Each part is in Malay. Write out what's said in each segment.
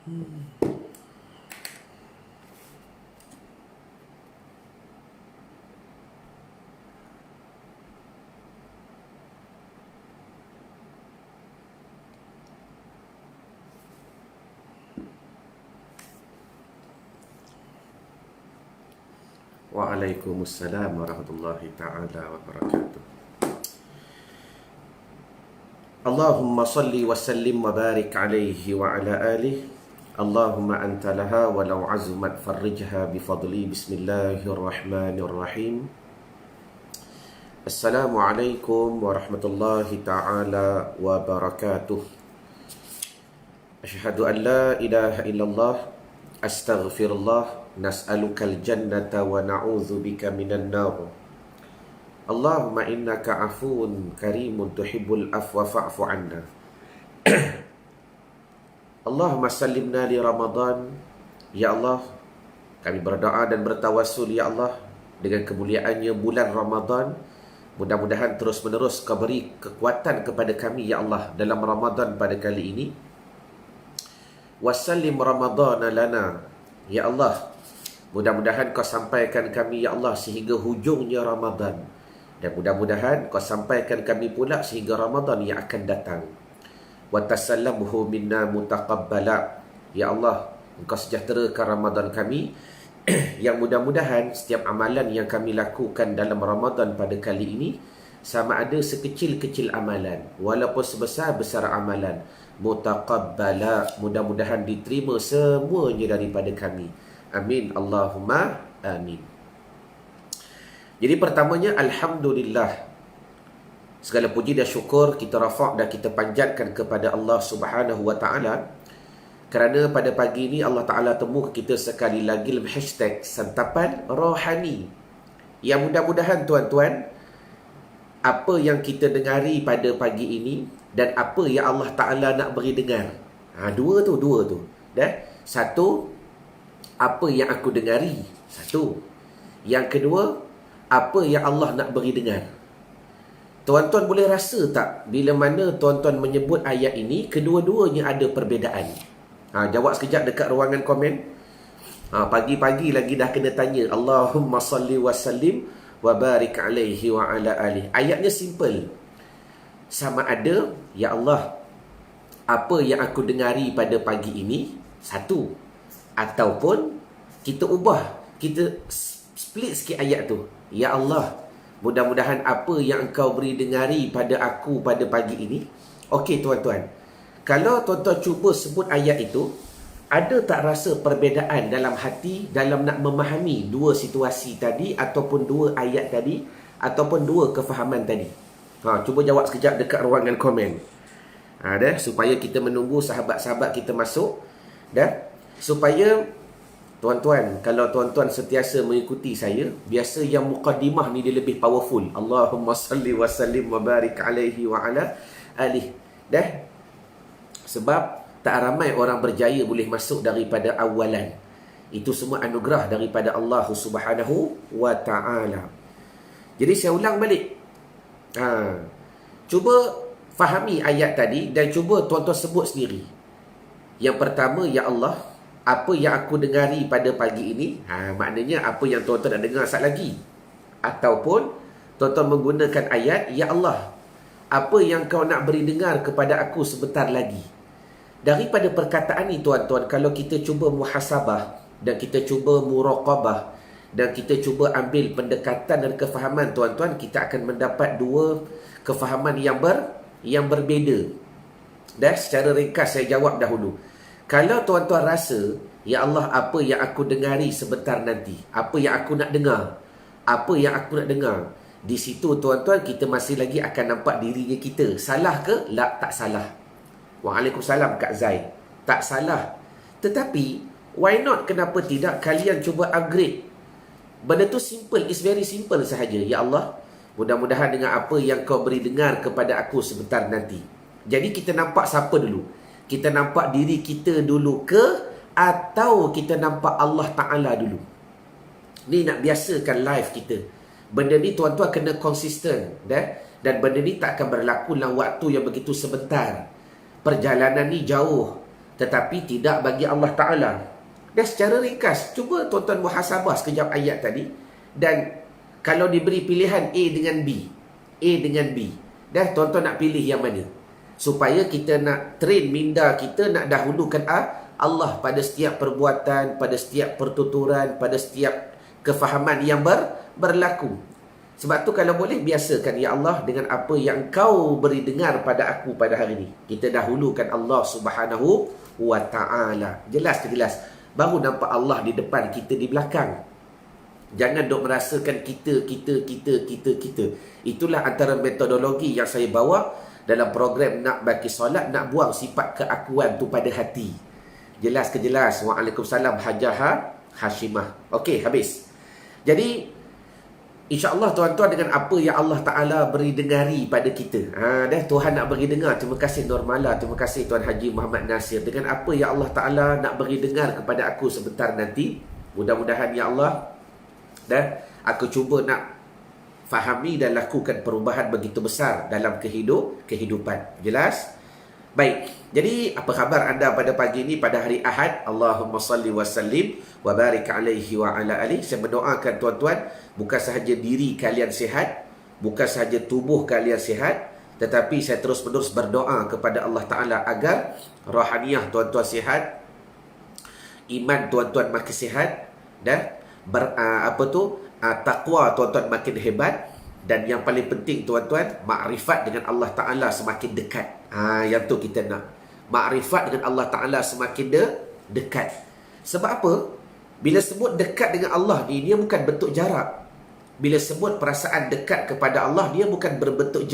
Waalaikumsalam warahmatullahi ta'ala wabarakatuh. Allahumma salli wa sallim wa barik alaihi wa ala alihi. Allahumma anta laha walau azumat farrijha bifadli. Bismillahirrahmanirrahim. Assalamualaikum warahmatullahi ta'ala wabarakatuh. Asyhadu an la ilaha illallah, astaghfirullah, nas'alukal jannata wa na'udzu bika minan nar. Allahumma innaka afuwun karimun tuhibbul afwa fa'fu 'anna. Allahumma sallimna li Ramadan. Ya Allah, kami berdoa dan bertawassul ya Allah dengan kemuliaannya bulan Ramadan. Mudah-mudahan terus-menerus Kau beri kekuatan kepada kami ya Allah dalam Ramadan pada kali ini. Wasallim Ramadana lana. Ya Allah, mudah-mudahan Kau sampaikan kami ya Allah sehingga hujungnya Ramadan. Dan mudah-mudahan Kau sampaikan kami pula sehingga Ramadan yang akan datang. Wa tasallamhu minna mutaqabbala. Ya Allah, Engkau sejahterakan Ramadan kami. Yang mudah-mudahan setiap amalan yang kami lakukan dalam Ramadan pada kali ini, sama ada sekecil-kecil amalan walaupun sebesar-besar amalan, mutaqabbala, mudah-mudahan diterima semuanya daripada kami. Amin Allahumma amin. Jadi pertamanya, alhamdulillah, segala puji dan syukur kita rafa' dan kita panjatkan kepada Allah Subhanahu wa ta'ala, kerana pada pagi ini Allah Ta'ala temu kita sekali lagi dalam hashtag santapan rohani. Yang mudah-mudahan tuan-tuan, apa yang kita dengari pada pagi ini dan apa yang Allah Ta'ala nak beri dengar, dua tu. Satu, apa yang aku dengari. Satu. Yang kedua, apa yang Allah nak beri dengar. Tuan-tuan boleh rasa tak bila mana tuan-tuan menyebut ayat ini, kedua-duanya ada perbezaan? Jawab sekejap dekat ruangan komen. Pagi-pagi lagi dah kena tanya. Allahumma salli wa sallim wa barik alaihi wa ala alihi. Ayatnya simple. Sama ada, ya Allah, apa yang aku dengari pada pagi ini, satu. Ataupun kita ubah, kita split sikit ayat tu. Ya Allah, mudah-mudahan apa yang Engkau beri dengari pada aku pada pagi ini. Okey tuan-tuan, kalau tuan-tuan cuba sebut ayat itu, ada tak rasa perbezaan dalam hati dalam nak memahami dua situasi tadi, ataupun dua ayat tadi, ataupun dua kefahaman tadi? Cuba jawab sekejap dekat ruangan komen. Supaya kita menunggu sahabat-sahabat kita masuk. Supaya tuan-tuan, kalau tuan-tuan sentiasa mengikuti saya, biasa yang muqaddimah ni dia lebih powerful. Allahumma salli wa sallim wa barik alaihi wa ala alihi. Sebab tak ramai orang berjaya boleh masuk daripada awalan. Itu semua anugerah daripada Allah Subhanahu wa ta'ala. Jadi saya ulang balik. Cuba fahami ayat tadi dan cuba tuan-tuan sebut sendiri. Yang pertama, ya Allah, apa yang aku dengari pada pagi ini, maknanya apa yang tuan-tuan nak dengar sat lagi. Ataupun tuan-tuan menggunakan ayat, ya Allah, apa yang Kau nak beri dengar kepada aku sebentar lagi. Daripada perkataan ni tuan-tuan, kalau kita cuba muhasabah dan kita cuba muraqabah dan kita cuba ambil pendekatan dan kefahaman tuan-tuan, kita akan mendapat dua kefahaman yang berbeza. Dan secara ringkas saya jawab dahulu. Kalau tuan-tuan rasa, ya Allah, apa yang aku dengari sebentar nanti, apa yang aku nak dengar, apa yang aku nak dengar, di situ tuan-tuan kita masih lagi akan nampak diri kita. Salah ke? Tak salah. Waalaikumsalam Kak Zai. Tak salah. Tetapi why not, kenapa tidak kalian cuba upgrade? Benda tu simple, it's very simple sahaja. Ya Allah, mudah-mudahan dengan apa yang Kau beri dengar kepada aku sebentar nanti. Jadi kita nampak siapa dulu? Kita nampak diri kita dulu ke, atau kita nampak Allah Ta'ala dulu? Ni nak biasakan live kita. Benda ni tuan-tuan kena konsisten. Dan benda ni tak akan berlaku dalam waktu yang begitu sebentar. Perjalanan ni jauh. tetapi tidak bagi Allah Ta'ala. Dan secara ringkas, cuba tuan-tuan muhasabah sekejap ayat tadi. Dan kalau diberi pilihan A dengan B, A dengan B, dah tuan-tuan nak pilih yang mana? Supaya kita nak train minda kita nak dahulukan Allah pada setiap perbuatan, pada setiap pertuturan, pada setiap kefahaman yang berlaku. Sebab tu kalau boleh biasakan, ya Allah, dengan apa yang kau beri dengar pada aku pada hari ini. Kita dahulukan Allah Subhanahu wa Ta'ala. Jelas ke jelas? Baru nampak Allah di depan, kita di belakang. Jangan duk merasakan kita. Itulah antara metodologi yang saya bawa dalam program Nak Baki Solat, nak buang sifat keakuan tu pada hati. Jelas ke jelas? Waalaikumsalam Hajah Hashimah. Okey, habis. Jadi InsyaAllah tuan-tuan, dengan apa yang Allah Ta'ala beri dengari pada kita. Dah Tuhan nak beri dengar. Terima kasih Nur Mala, terima kasih Tuan Haji Muhammad Nasir. Dengan apa yang Allah Ta'ala nak beri dengar kepada aku sebentar nanti, mudah-mudahan ya Allah, aku cuba nak fahami dan lakukan perubahan begitu besar dalam kehidupan. Jelas? Baik, jadi apa khabar anda pada pagi ini, pada hari Ahad? Allahumma salli wa sallim wa barik alaihi wa ala alihi. Saya mendoakan tuan-tuan, bukan sahaja diri kalian sihat, bukan sahaja tubuh kalian sihat, tetapi saya terus-menerus berdoa kepada Allah Ta'ala agar rohaniah tuan-tuan sihat, iman tuan-tuan makin sihat, dan takwa tuan-tuan makin hebat. Dan yang paling penting tuan-tuan, makrifat dengan Allah Ta'ala semakin dekat. Yang tu kita nak. Makrifat dengan Allah Ta'ala semakin dekat. Sebab apa? Bila sebut dekat dengan Allah ni, dia bukan bentuk jarak. Bila sebut perasaan dekat kepada Allah, dia bukan berbentuk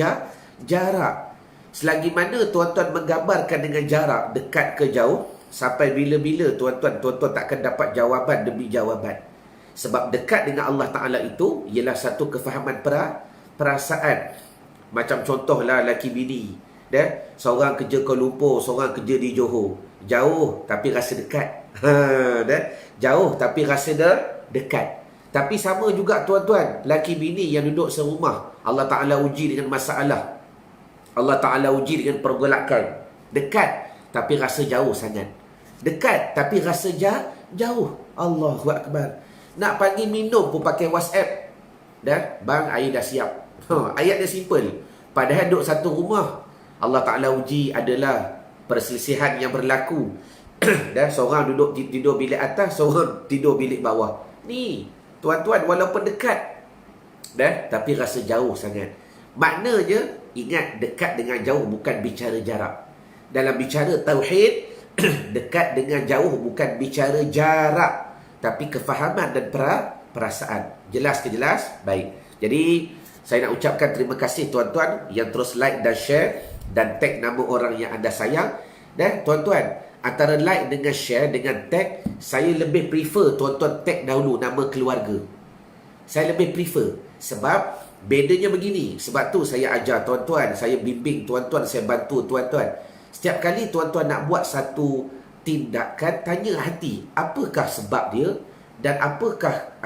jarak. Selagi mana tuan-tuan menggambarkan dengan jarak, dekat ke jauh, sampai bila-bila tuan-tuan takkan dapat jawapan demi jawapan. Sebab dekat dengan Allah Ta'ala itu ialah satu kefahaman perasaan. Macam contohlah laki bini, seorang kerja Kuala Lumpur, seorang kerja di Johor. Jauh tapi rasa dekat. Jauh tapi rasa dekat. Tapi sama juga tuan-tuan, laki bini yang duduk serumah, Allah Ta'ala uji dengan masalah, Allah Ta'ala uji dengan pergolakan. Dekat tapi rasa jauh sangat. Dekat tapi rasa jauh. Allahu Akbar. Nak panggil minum pun pakai WhatsApp. Bang, air dah siap. Ayat dia simple. Padahal duduk satu rumah, Allah Ta'ala uji adalah perselisihan yang berlaku. Seorang duduk tidur bilik atas, seorang tidur bilik bawah. Ni, tuan-tuan, walaupun dekat, tapi rasa jauh sangat. Maknanya, ingat, dekat dengan jauh bukan bicara jarak. Dalam bicara tauhid, dekat dengan jauh bukan bicara jarak, tapi kefahaman dan perasaan. Jelas ke jelas? Baik. Jadi, saya nak ucapkan terima kasih tuan-tuan yang terus like dan share dan tag nama orang yang anda sayang. Dan tuan-tuan, antara like dengan share dengan tag, saya lebih prefer tuan-tuan tag dahulu nama keluarga. Saya lebih prefer. Sebab bedanya begini. Sebab tu saya ajar tuan-tuan, saya bimbing tuan-tuan, saya bantu tuan-tuan. Setiap kali tuan-tuan nak buat satu tindakan, tanya hati, apakah sebab dia dan apakah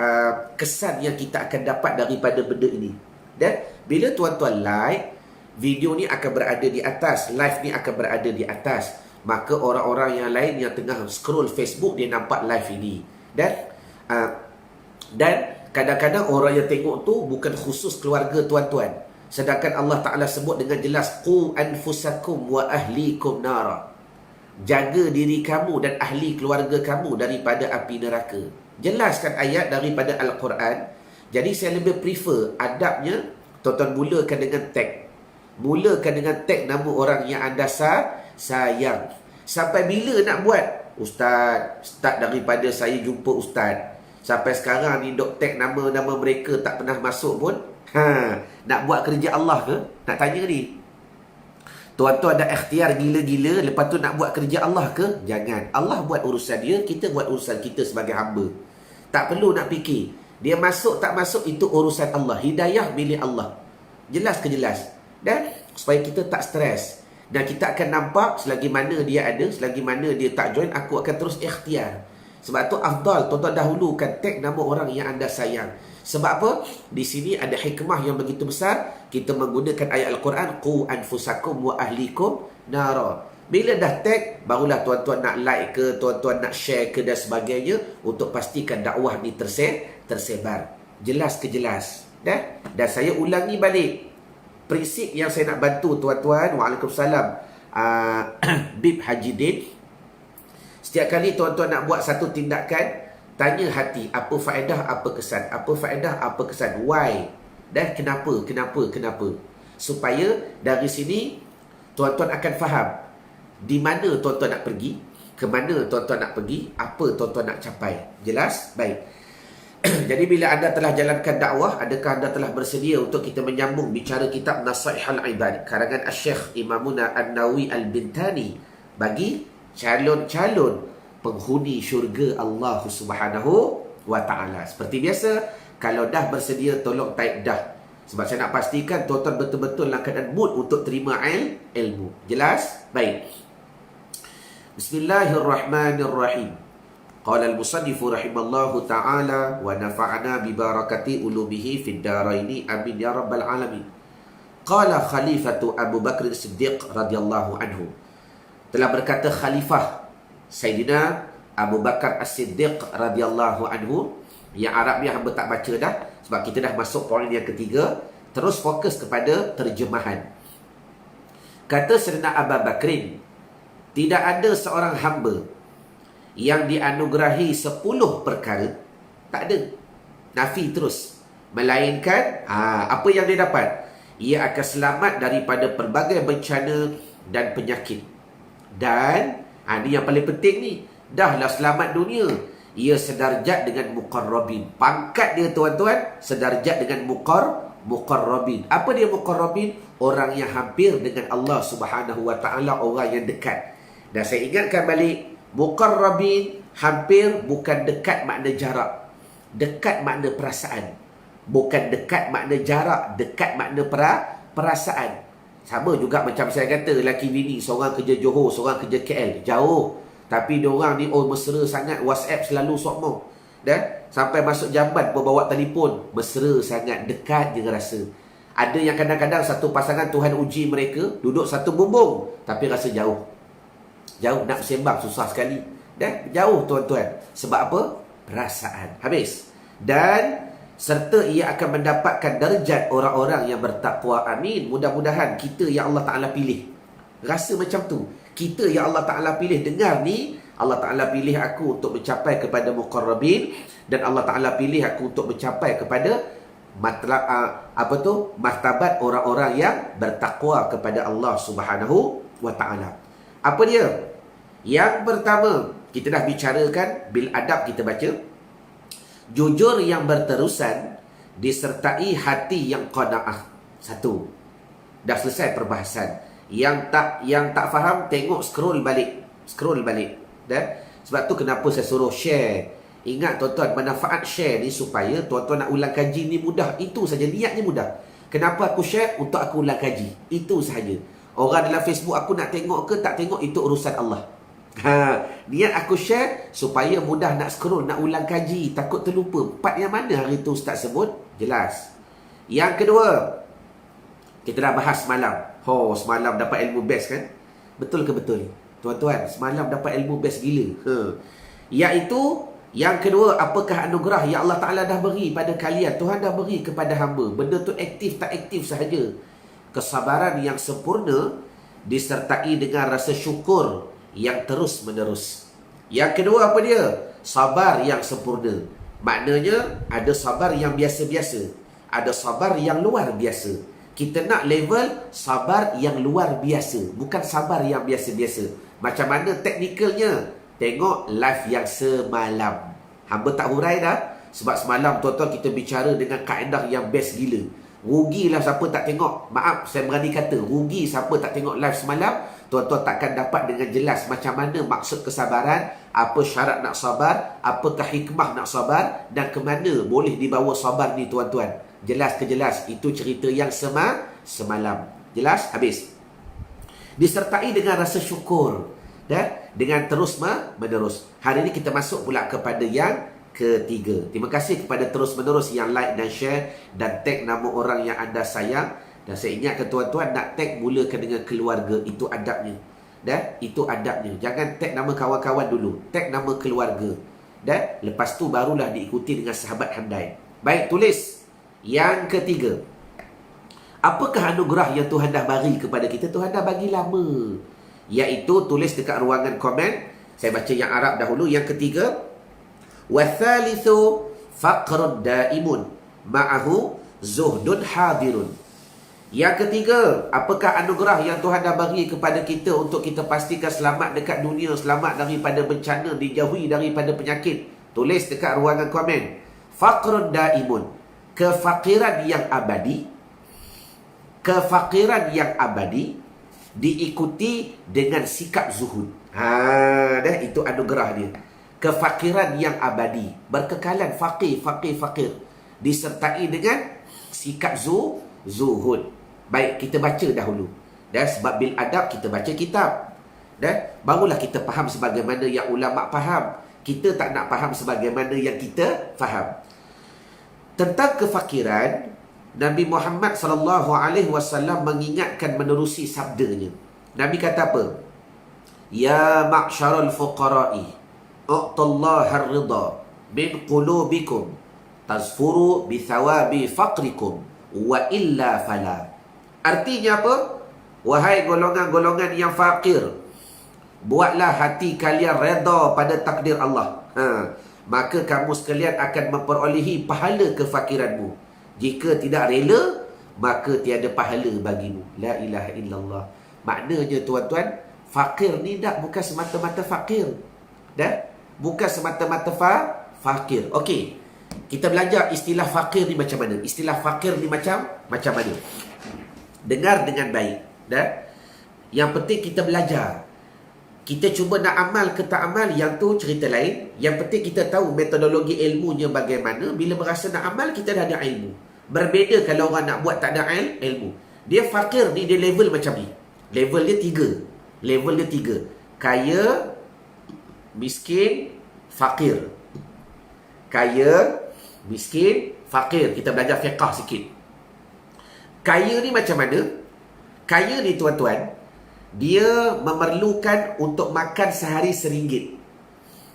kesan yang kita akan dapat daripada benda ini. Dan bila tuan-tuan like, video ni akan berada di atas, live ni akan berada di atas, maka orang-orang yang lain yang tengah scroll Facebook, dia nampak live ini. Dan kadang-kadang orang yang tengok tu bukan khusus keluarga tuan-tuan, sedangkan Allah Ta'ala sebut dengan jelas, qu anfusakum wa ahlikum nara. Jaga diri kamu dan ahli keluarga kamu daripada api neraka. Jelaskan ayat daripada Al-Quran. Jadi saya lebih prefer adabnya, tuan-tuan mulakan dengan tag. Mulakan dengan tag nama orang yang anda sayang. Sampai bila nak buat? Ustaz, start daripada saya jumpa Ustaz, sampai sekarang ni dok tag nama-nama mereka tak pernah masuk pun. Nak buat kerja Allah ke? Nak tanya ni. Tuan-tuan dah ikhtiar gila-gila, lepas tu nak buat kerja Allah ke? Jangan. Allah buat urusan dia, kita buat urusan kita sebagai hamba. Tak perlu nak fikir. Dia masuk tak masuk, itu urusan Allah. Hidayah milik Allah. Jelas ke jelas? Dan supaya kita tak stres. Dan kita akan nampak selagi mana dia ada, selagi mana dia tak join, aku akan terus ikhtiar. Sebab tu afdal tuan-tuan dahulukan tag nama orang yang anda sayang. Sebab apa? Di sini ada hikmah yang begitu besar. Kita menggunakan ayat Al-Quran, qu anfusakum wa ahlikum nara. Bila dah tag, barulah tuan-tuan nak like ke, tuan-tuan nak share ke dan sebagainya untuk pastikan dakwah ni tersebar. Jelas ke jelas. Dan saya ulangi balik. Prinsip yang saya nak bantu tuan-tuan. Waalaikumsalam. Bib Haji Din. Setiap kali tuan-tuan nak buat satu tindakan, tanya hati, apa faedah, apa kesan. Apa faedah, apa kesan. Why? Dan kenapa? Supaya dari sini tuan-tuan akan faham di mana tuan-tuan nak pergi, ke mana tuan-tuan nak pergi, apa tuan-tuan nak capai. Jelas? Baik. Jadi bila anda telah jalankan dakwah, adakah anda telah bersedia untuk kita menyambung bicara kitab Nasaihul Ibad karangan Asy-Syaikh Imamuna An-Nawawi Al-Bintani bagi calon-calon penghuni syurga Allah Subhanahu wa taala. Seperti biasa, kalau dah bersedia tolong type dah. Sebab saya nak pastikan tuan-tuan betul-betul dalam keadaan mood untuk terima ilmu. Jelas? Baik. Bismillahirrahmanirrahim. Qala al-musannif rahimallahu ta'ala wa nafa'ana bi barakati ulumihi fid daraini amin ya rabbal alamin. Qala khalifatu Abu Bakr Siddiq radhiyallahu anhu. Telah berkata khalifah Sayyidina Abu Bakar As-Siddiq radhiyallahu anhu. Yang Arabnya hamba tak baca dah sebab kita dah masuk poin yang ketiga. Terus fokus kepada terjemahan. Kata Sayyidina Abu Bakrin, tidak ada seorang hamba yang dianugerahi 10 perkara. Tak ada. Nafi terus. Melainkan apa yang dia dapat? Ia akan selamat daripada pelbagai bencana dan penyakit. Dan ini yang paling penting ni. Dahlah selamat dunia, ia sedarjat dengan muqarrabin. Pangkat dia tuan-tuan sedarjat dengan muqarrabin. Apa dia muqarrabin? Orang yang hampir dengan Allah Subhanahu wa taala, orang yang dekat. Dan saya ingatkan balik, muqarrabin hampir bukan dekat makna jarak. Dekat makna perasaan. Bukan dekat makna jarak, dekat makna perasaan. Sama juga macam saya kata, lelaki bini, seorang kerja Johor, seorang kerja KL, jauh. Tapi diorang ni mesra sangat, WhatsApp selalu sokmo. Dan sampai masuk jamban pun bawa telefon, mesra sangat, dekat je rasa. Ada yang kadang-kadang satu pasangan Tuhan uji mereka, duduk satu bumbung, tapi rasa jauh. Jauh, nak sembang susah sekali. Dan jauh tuan-tuan. Sebab apa? Perasaan. Habis. Dan serta ia akan mendapatkan darjat orang-orang yang bertakwa. Amin. Mudah-mudahan kita yang Allah Ta'ala pilih. Rasa macam tu. Kita yang Allah Ta'ala pilih. Dengar ni, Allah Ta'ala pilih aku untuk mencapai kepada muqarrabin. Dan Allah Ta'ala pilih aku untuk mencapai kepada martabat orang-orang yang bertakwa kepada Allah Subhanahu wa Ta'ala. Apa dia? Yang pertama, kita dah bicarakan bil adab, kita baca. Jujur yang berterusan disertai hati yang qanaah. Satu. Dah selesai perbahasan. Yang tak faham, tengok scroll balik. Dan sebab tu kenapa saya suruh share. Ingat tuan-tuan, manfaat share ni supaya tuan-tuan nak ulang kaji ni mudah. Itu saja, niatnya mudah. Kenapa aku share? Untuk aku ulang kaji. Itu sahaja. Orang dalam Facebook aku nak tengok ke tak tengok, itu urusan Allah. Niat aku share supaya mudah nak scroll, nak ulang kaji, takut terlupa. Part yang mana hari tu Ustaz sebut? Jelas. Yang kedua, kita dah bahas semalam. Semalam dapat ilmu best kan? Betul ke betul? Tuan-tuan, semalam dapat ilmu best gila. Iaitu, yang kedua, apakah anugerah yang Allah Ta'ala dah beri pada kalian? Tuhan dah beri kepada hamba. Benda tu aktif tak aktif sahaja. Kesabaran yang sempurna disertai dengan rasa syukur yang terus menerus. Yang kedua apa dia? Sabar yang sempurna. Maknanya ada sabar yang biasa-biasa, ada sabar yang luar biasa. Kita nak level sabar yang luar biasa, bukan sabar yang biasa-biasa. Macam mana teknikalnya? Tengok live yang semalam. Hamba tak hurai dah. Sebab semalam tuan-tuan kita bicara dengan kaedah yang best gila. Rugilah siapa tak tengok. Maaf, saya berani kata, rugi siapa tak tengok live semalam. Tuan-tuan takkan dapat dengan jelas macam mana maksud kesabaran, apa syarat nak sabar, apakah hikmah nak sabar, dan ke mana boleh dibawa sabar ni tuan-tuan. Jelas ke jelas? Itu cerita yang semalam. Jelas? Habis. Disertai dengan rasa syukur. Dan dengan terus menerus. Hari ini kita masuk pula kepada yang ketiga. Terima kasih kepada terus-menerus yang like dan share dan tag nama orang yang anda sayang. Dan saya ingatkan tuan-tuan, nak tag mulakan dengan keluarga. Itu adabnya. Dan itu adabnya. Jangan tag nama kawan-kawan dulu. Tag nama keluarga. Dan lepas tu barulah diikuti dengan sahabat handai. Baik, tulis. Yang ketiga. Apakah anugerah yang Tuhan dah bagi kepada kita? Tuhan dah bagi lama. Iaitu, tulis dekat ruangan komen. Saya baca yang Arab dahulu. Yang ketiga. Wathalithu faqrud daimun. Ma'ahu zuhdun hadirun. Yang ketiga, apakah anugerah yang Tuhan dah bagi kepada kita untuk kita pastikan selamat dekat dunia, selamat daripada bencana, dijauhi daripada penyakit? Tulis dekat ruangan komen. Faqrun daimun. Kefakiran yang abadi. Kefakiran yang abadi diikuti dengan sikap zuhud. Dah itu anugerah dia. Kefakiran yang abadi, berkekalan, fakir. Disertai dengan sikap zuhud. Baik, kita baca dahulu. Dan sebab bil adab kita baca kitab. Dan barulah kita faham sebagaimana yang ulama faham. Kita tak nak faham sebagaimana yang kita faham. Tentang kefakiran, Nabi Muhammad SAW mengingatkan menerusi sabdanya. Nabi kata apa? Ya ma'syaral fuqara'i, u'tallaha ar-ridha min qulubikum tazfuru bi thawabi faqrikum wa illa fala. Artinya apa? Wahai golongan-golongan yang fakir, buatlah hati kalian reda pada takdir Allah. Maka kamu sekalian akan memperolehi pahala kefakiranmu. Jika tidak rela, maka tiada pahala bagimu. La ilaha illallah. Maknanya tuan-tuan, fakir ni bukan semata-mata fakir. Bukan semata-mata fakir. Okey. Kita belajar istilah fakir ni macam mana. Istilah fakir ni macam mana. Dengar dengan baik. Yang penting kita belajar. Kita cuba nak amal ke tak amal, yang tu cerita lain. Yang penting kita tahu metodologi ilmunya bagaimana. Bila berasa nak amal, kita dah ada ilmu. Berbeza kalau orang nak buat tak ada ilmu. Dia fakir ni, dia level macam ni. Level dia 3. Kaya, miskin, fakir. Kaya, miskin, fakir. Kita belajar fiqah sikit. Kaya ni macam mana? Kaya ni tuan-tuan, dia memerlukan untuk makan sehari RM1.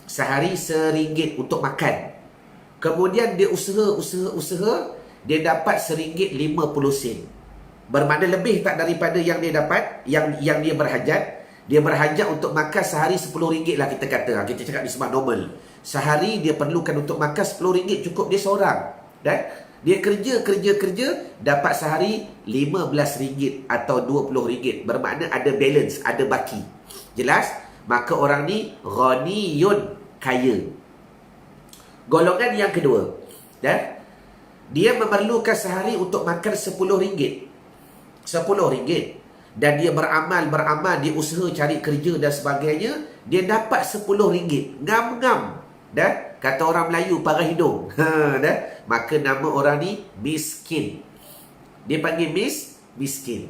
Sehari RM1 untuk makan. Kemudian dia usaha, dia dapat RM1.50. Bermakna lebih tak daripada yang dia dapat, yang dia berhajat. Dia berhajat untuk makan sehari RM10 lah kita kata. Kita cakap ni sebab normal. Sehari dia perlukan untuk makan RM10, cukup dia seorang. Dia kerja, dapat sehari RM15 atau RM20. Bermakna ada balance, ada baki. Jelas? Maka orang ni ghaniyun, kaya. Golongan yang kedua. Dia memerlukan sehari untuk makan RM10. RM10. Dan dia beramal, dia usaha cari kerja dan sebagainya. Dia dapat RM10. Ngam-ngam. Kata orang Melayu, parah hidung. Maka nama orang ni miskin. Dia panggil miskin.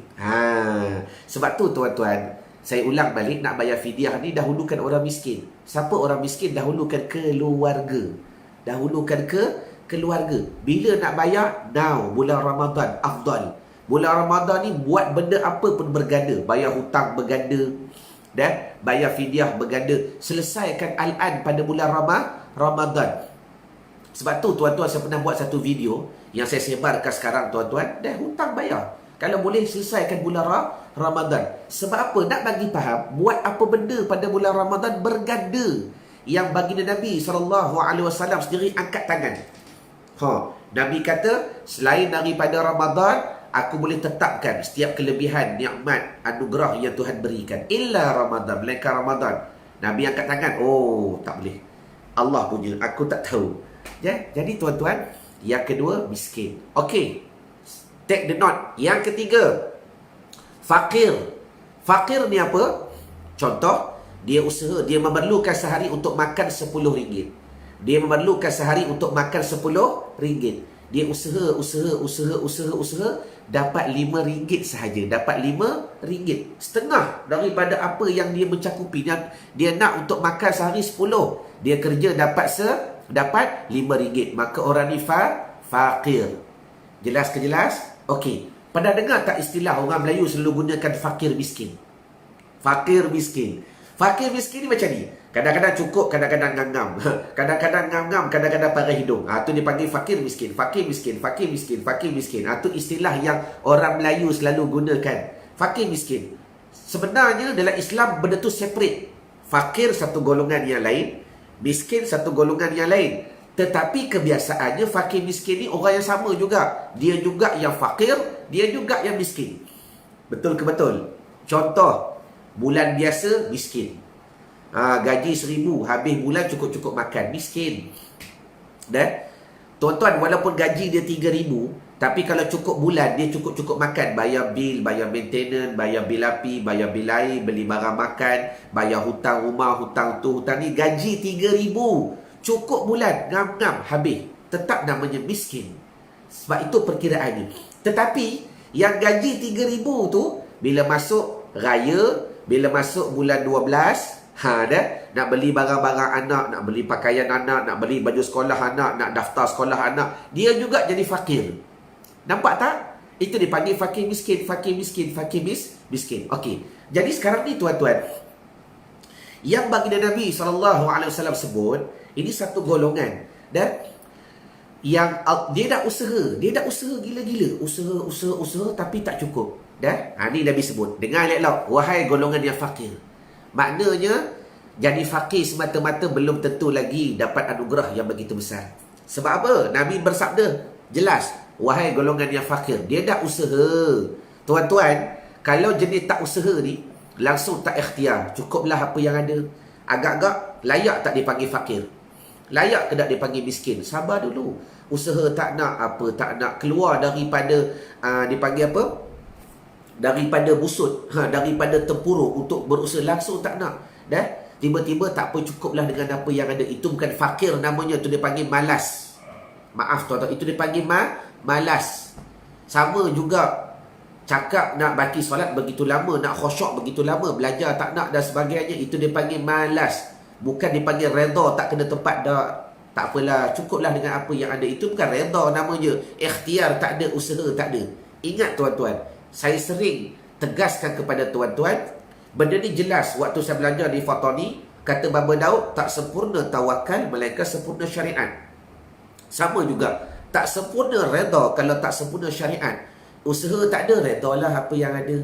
Sebab tu tuan-tuan, saya ulang balik, nak bayar fidyah ni dahulukan orang miskin. Siapa orang miskin? Dahulukan keluarga. Keluarga. Bila nak bayar? Now, bulan Ramadan, afdal. Bulan Ramadan ni buat benda apa pun berganda. Bayar hutang berganda. Bayar fidyah berganda. Selesaikan al-an pada bulan Ramadan. Sebab tu tuan-tuan, saya pernah buat satu video yang saya sebarkan sekarang tuan-tuan. Hutang bayar. Kalau boleh selesaikan bulan Ramadan. Sebab apa? Nak bagi faham, buat apa benda pada bulan Ramadan berganda. Yang baginda Nabi SAW sendiri angkat tangan. Nabi kata, selain daripada Ramadan, aku boleh tetapkan setiap kelebihan, nikmat, anugerah yang Tuhan berikan. Illa Ramadan, melainkan Ramadan. Nabi angkat tangan. Oh, tak boleh. Allah punya, aku tak tahu. Jadi tuan-tuan, yang kedua, miskin. Okey. Take the note. Yang ketiga, fakir. Fakir ni apa? Contoh, dia usaha, dia memerlukan sehari untuk makan RM10. Dia memerlukan sehari untuk makan RM10. Dia usaha, dapat RM5 sahaja. Dapat RM5. Setengah daripada apa yang dia mencakupi. Dia nak untuk makan sehari 10. Dia kerja dapat RM5. Maka orang ni fakir. Jelas ke jelas? Okey. Pernah dengar tak istilah orang Melayu selalu gunakan fakir miskin? Fakir miskin. Fakir miskin ni macam ni. Kadang-kadang cukup, kadang-kadang ngam-ngam. Kadang-kadang ngam-ngam, kadang-kadang pakai hidung. Tu dipanggil fakir miskin. Fakir miskin, fakir miskin, fakir miskin. Tu istilah yang orang Melayu selalu gunakan. Fakir miskin. Sebenarnya dalam Islam benda tu separate. Fakir satu golongan yang lain, miskin satu golongan yang lain. Tetapi kebiasaannya fakir miskin ni orang yang sama juga. Dia juga yang fakir, dia juga yang miskin. Betul ke betul? Contoh, bulan biasa miskin. Gaji 1,000, habis bulan cukup-cukup makan, miskin. Dan tuan-tuan, walaupun gaji dia 3,000, tapi kalau cukup bulan, dia cukup-cukup makan. Bayar bil, bayar maintenance, bayar bil api, bayar bil air, beli barang makan, bayar hutang rumah, hutang tu, hutang ni. Gaji 3,000, cukup bulan, ngam-ngam, habis. Tetap namanya miskin. Sebab itu perkiraannya. Tetapi, yang gaji 3,000 tu, bila masuk raya, bila masuk bulan 12, nak beli barang-barang anak, nak beli pakaian anak, nak beli baju sekolah anak, nak daftar sekolah anak, dia juga jadi fakir. Nampak tak? Itu dipanggil fakir miskin, fakir miskin, fakir miskin. Okey. Jadi sekarang ni tuan-tuan, yang baginda Nabi SAW sebut, ini satu golongan. Dan yang dia dah usaha gila-gila, usaha tapi tak cukup. Ni Nabi sebut, dengar elok-elok, wahai golongan yang fakir. Maknanya jadi fakir semata-mata belum tentu lagi dapat anugerah yang begitu besar. Sebab apa? Nabi bersabda jelas, wahai golongan yang fakir, dia dah usaha. Tuan-tuan, kalau jenis tak usaha ni, langsung tak ikhtiar, cukuplah apa yang ada. Agak-agak layak tak dipanggil fakir? Layak ke tak dipanggil miskin? Sabar dulu. Usaha tak nak apa, tak nak keluar daripada dipanggil apa? Daripada busut, daripada tempurung untuk berusaha, langsung tak nak. Tiba-tiba tak apa, cukuplah dengan apa yang ada. Itu bukan fakir namanya, itu dipanggil malas. Maaf tuan-tuan, itu dipanggil malas. Sama juga cakap nak baki solat begitu lama, nak khusyuk begitu lama, belajar tak nak dan sebagainya, itu dipanggil malas. Bukan dipanggil redha, tak kena tempat dah. Tak apalah, cukuplah dengan apa yang ada. Itu bukan redha namanya. Ikhtiar tak ada, usaha tak ada. Ingat tuan-tuan, saya sering tegaskan kepada tuan-tuan, benda ni jelas waktu saya belajar di Fatani, kata Baba Daud, tak sempurna tawakal melainkan sempurna syariat. Sama juga, tak sempurna redha kalau tak sempurna syariat. Usaha tak ada, redha lah apa yang ada.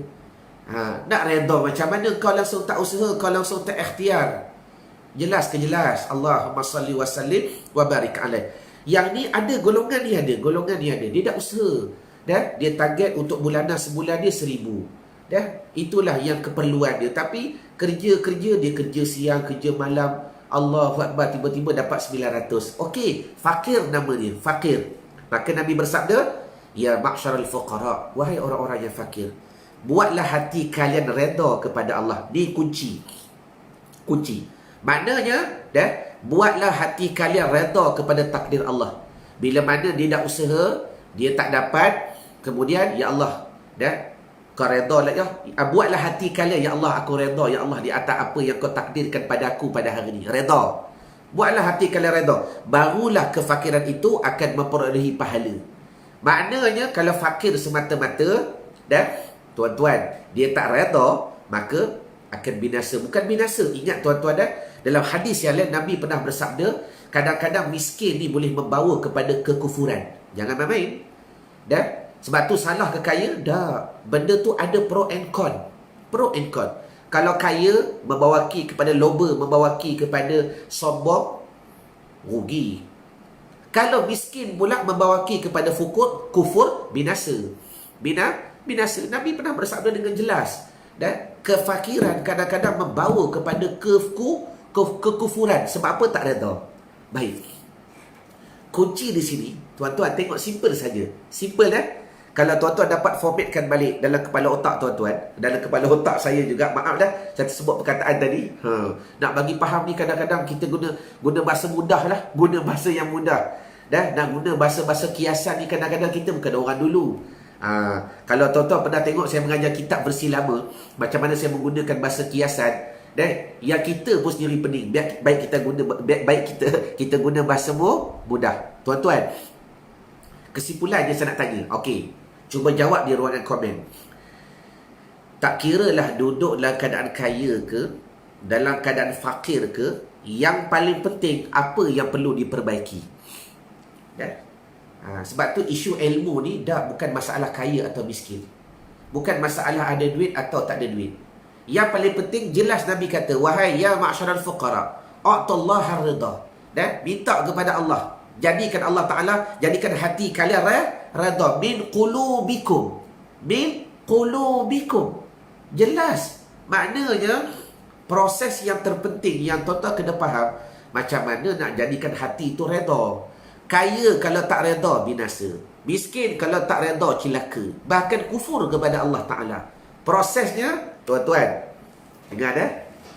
Nak redha macam mana? Kau langsung tak usaha, kau langsung tak ikhtiar. Jelas ke jelas? Allahumma salli wa sallim wa barik alaih. Yang ni ada, golongan ni ada, dia dah usaha. Dia target untuk bulanan sebulan dia 1,000. Itulah yang keperluan dia. Tapi kerja-kerja, dia kerja siang, kerja malam. Allahu Akbar, tiba-tiba dapat 900. Okey, fakir nama dia, fakir. Maka Nabi bersabda, ya ma'syarul fuqara, wahai orang-orang yang fakir, buatlah hati kalian redha kepada Allah. Ni kunci. Maknanya, buatlah hati kalian redha kepada takdir Allah. Bila mana dia dah usaha, dia tak dapat, kemudian ya Allah, kau redha lah ya. Buatlah hati kalian, ya Allah aku redha, ya Allah di atas apa yang kau takdirkan pada aku pada hari ini. Redha. Buatlah hati kalian redha. Barulah kefakiran itu akan memperolehi pahala. Maknanya kalau fakir semata-mata, tuan-tuan, dia tak redha, maka akan binasa. Bukan binasa. Ingat tuan-tuan, dalam hadis yang lain Nabi pernah bersabda, kadang-kadang miskin ni boleh membawa kepada kekufuran. Jangan main-main. Sebab tu salah ke kaya? Benda tu ada pro and con. Kalau kaya membawaki kepada loba, membawaki kepada sombong, rugi. Kalau miskin pula membawaki kepada kufur, binasa. Binasa. Nabi pernah bersabda dengan jelas. Kefakiran kadang-kadang membawa kepada kekufuran. Sebab apa? Tak redha. Baik. Kunci di sini, tuan-tuan tengok simple saja. Simple Kalau tuan-tuan dapat formatkan balik dalam kepala otak tuan-tuan, dalam kepala otak saya juga, maaf saya tersebut perkataan tadi. Nak bagi faham ni kadang-kadang kita guna bahasa mudah lah, guna bahasa yang mudah. Nak guna bahasa-bahasa kiasan ni kadang-kadang kita bukan orang dulu. Kalau tuan-tuan pernah tengok saya mengajar kitab versi lama, macam mana saya menggunakan bahasa kiasan, yang kita pun sendiri pening. Baik kita guna bahasa mudah. Tuan-tuan, kesimpulan yang saya nak tanya. Okey, cuba jawab di ruangan komen. Tak kiralah duduk dalam keadaan kaya ke, dalam keadaan fakir ke, yang paling penting apa yang perlu diperbaiki. Dan sebab tu isu ilmu ni dah bukan masalah kaya atau miskin. Bukan masalah ada duit atau tak ada duit. Yang paling penting jelas Nabi kata, wahai ya ma'syaral fuqara, a'tallaha ridha. Dan minta kepada Allah, jadikan Allah Ta'ala, jadikan hati kalian redha min qulubikum. Min qulubikum. Jelas. Maknanya proses yang terpenting yang tuan-tuan kena faham, macam mana nak jadikan hati itu redha. Kaya kalau tak redha binasa. Miskin kalau tak redha celaka. Bahkan kufur kepada Allah Ta'ala. Prosesnya, tuan-tuan, dengar dah.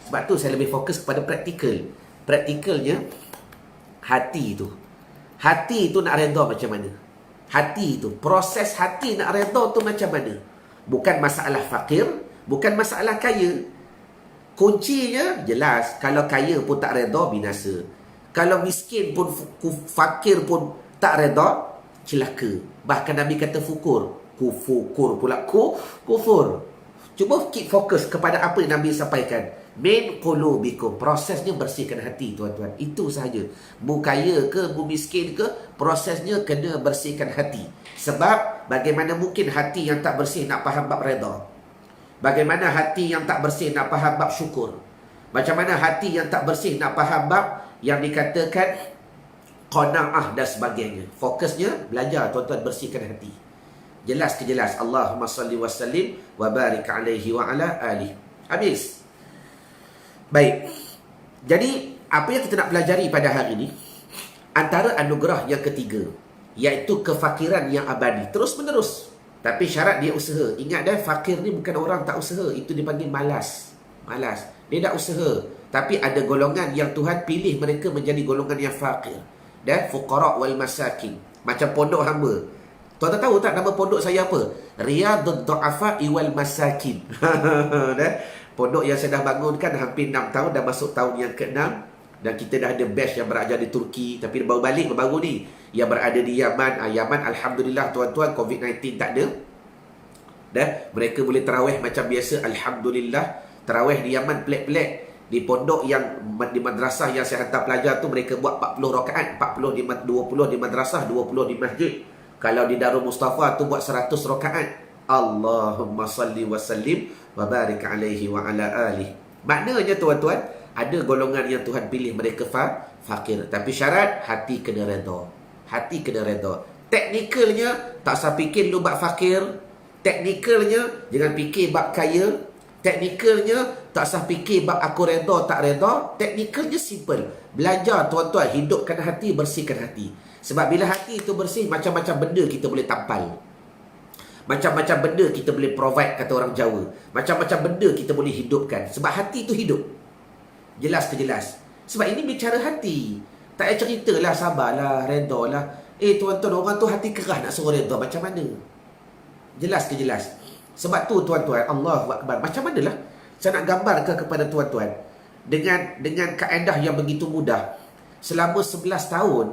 Sebab tu saya lebih fokus kepada praktikal. Praktikalnya, hati tu. Hati tu nak redha macam mana? Hati tu, proses hati nak redha tu macam mana? Bukan masalah fakir, bukan masalah kaya. Kuncinya jelas, kalau kaya pun tak redha binasa. Kalau miskin pun, fakir pun tak redha, celaka. Bahkan Nabi kata fukur pula kufur. Cuba keep fokus kepada apa yang Nabi sampaikan. Min qulubikum. Prosesnya bersihkan hati, tuan-tuan. Itu sahaja. Bu kaya ke, bu miskin ke, prosesnya kena bersihkan hati. Sebab bagaimana mungkin hati yang tak bersih nak faham bab redha? Bagaimana hati yang tak bersih nak faham bab syukur? Macam mana hati yang tak bersih nak faham bab yang dikatakan qanaah dan sebagainya? Fokusnya belajar, tuan-tuan, bersihkan hati. Jelas ke jelas. Allahumma salli wa sallim wa barik alaihi wa ala alihi. Habis. Baik. Jadi, apa yang kita nak pelajari pada hari ini, antara anugerah yang ketiga, iaitu kefakiran yang abadi, terus menerus. Tapi syarat dia usaha. Ingat dah, fakir ni bukan orang tak usaha. Itu dipanggil malas. Malas. Dia tak usaha. Tapi ada golongan yang Tuhan pilih mereka menjadi golongan yang fakir. Dan fuqara wal masakin. Macam pondok hamba. Tuan-tuan tahu tak nama pondok saya apa? Riyadud Du'afa'i wal Masakin. Pondok yang saya dah bangunkan hampir 6 tahun, dah masuk tahun yang ke-6. Dan kita dah ada batch yang berajar di Turki. Tapi baru balik baru ni. Yang berada di Yaman. Yaman, Alhamdulillah tuan-tuan, COVID-19 tak ada. Dan mereka boleh tarawih macam biasa. Alhamdulillah. Tarawih di Yaman pelik-pelik. Di pondok yang di madrasah yang saya hantar pelajar tu, mereka buat 40 rakaat. 20 di madrasah, 20 di masjid. Kalau di Darul Mustafa tu buat 100 rakaat. Allahumma salli wa sallim wa barik alaihi wa ala alihi. Maknanya tuan-tuan, ada golongan yang Tuhan pilih mereka fakir. Tapi syarat, hati kena redha. Hati kena redha. Teknikalnya, tak usah fikir lu bab fakir. Teknikalnya, jangan fikir bab kaya. Teknikalnya, tak usah fikir bab aku redha tak redha. Teknikalnya simple. Belajar tuan-tuan, hidupkan hati, bersihkan hati. Sebab bila hati itu bersih, macam-macam benda kita boleh tampal. Macam-macam benda kita boleh provide, kata orang Jawa. Macam-macam benda kita boleh hidupkan. Sebab hati itu hidup. Jelas ke jelas? Sebab ini bicara hati. Tak payah ceritalah, sabarlah, redalah. Tuan-tuan, orang tu hati keras nak suruh reda. Macam mana? Jelas ke jelas? Sebab tu tuan-tuan, Allahu Akbar. Macam manalah saya nak gambarkan kepada tuan-tuan. Dengan kaedah yang begitu mudah. Selama 11 tahun,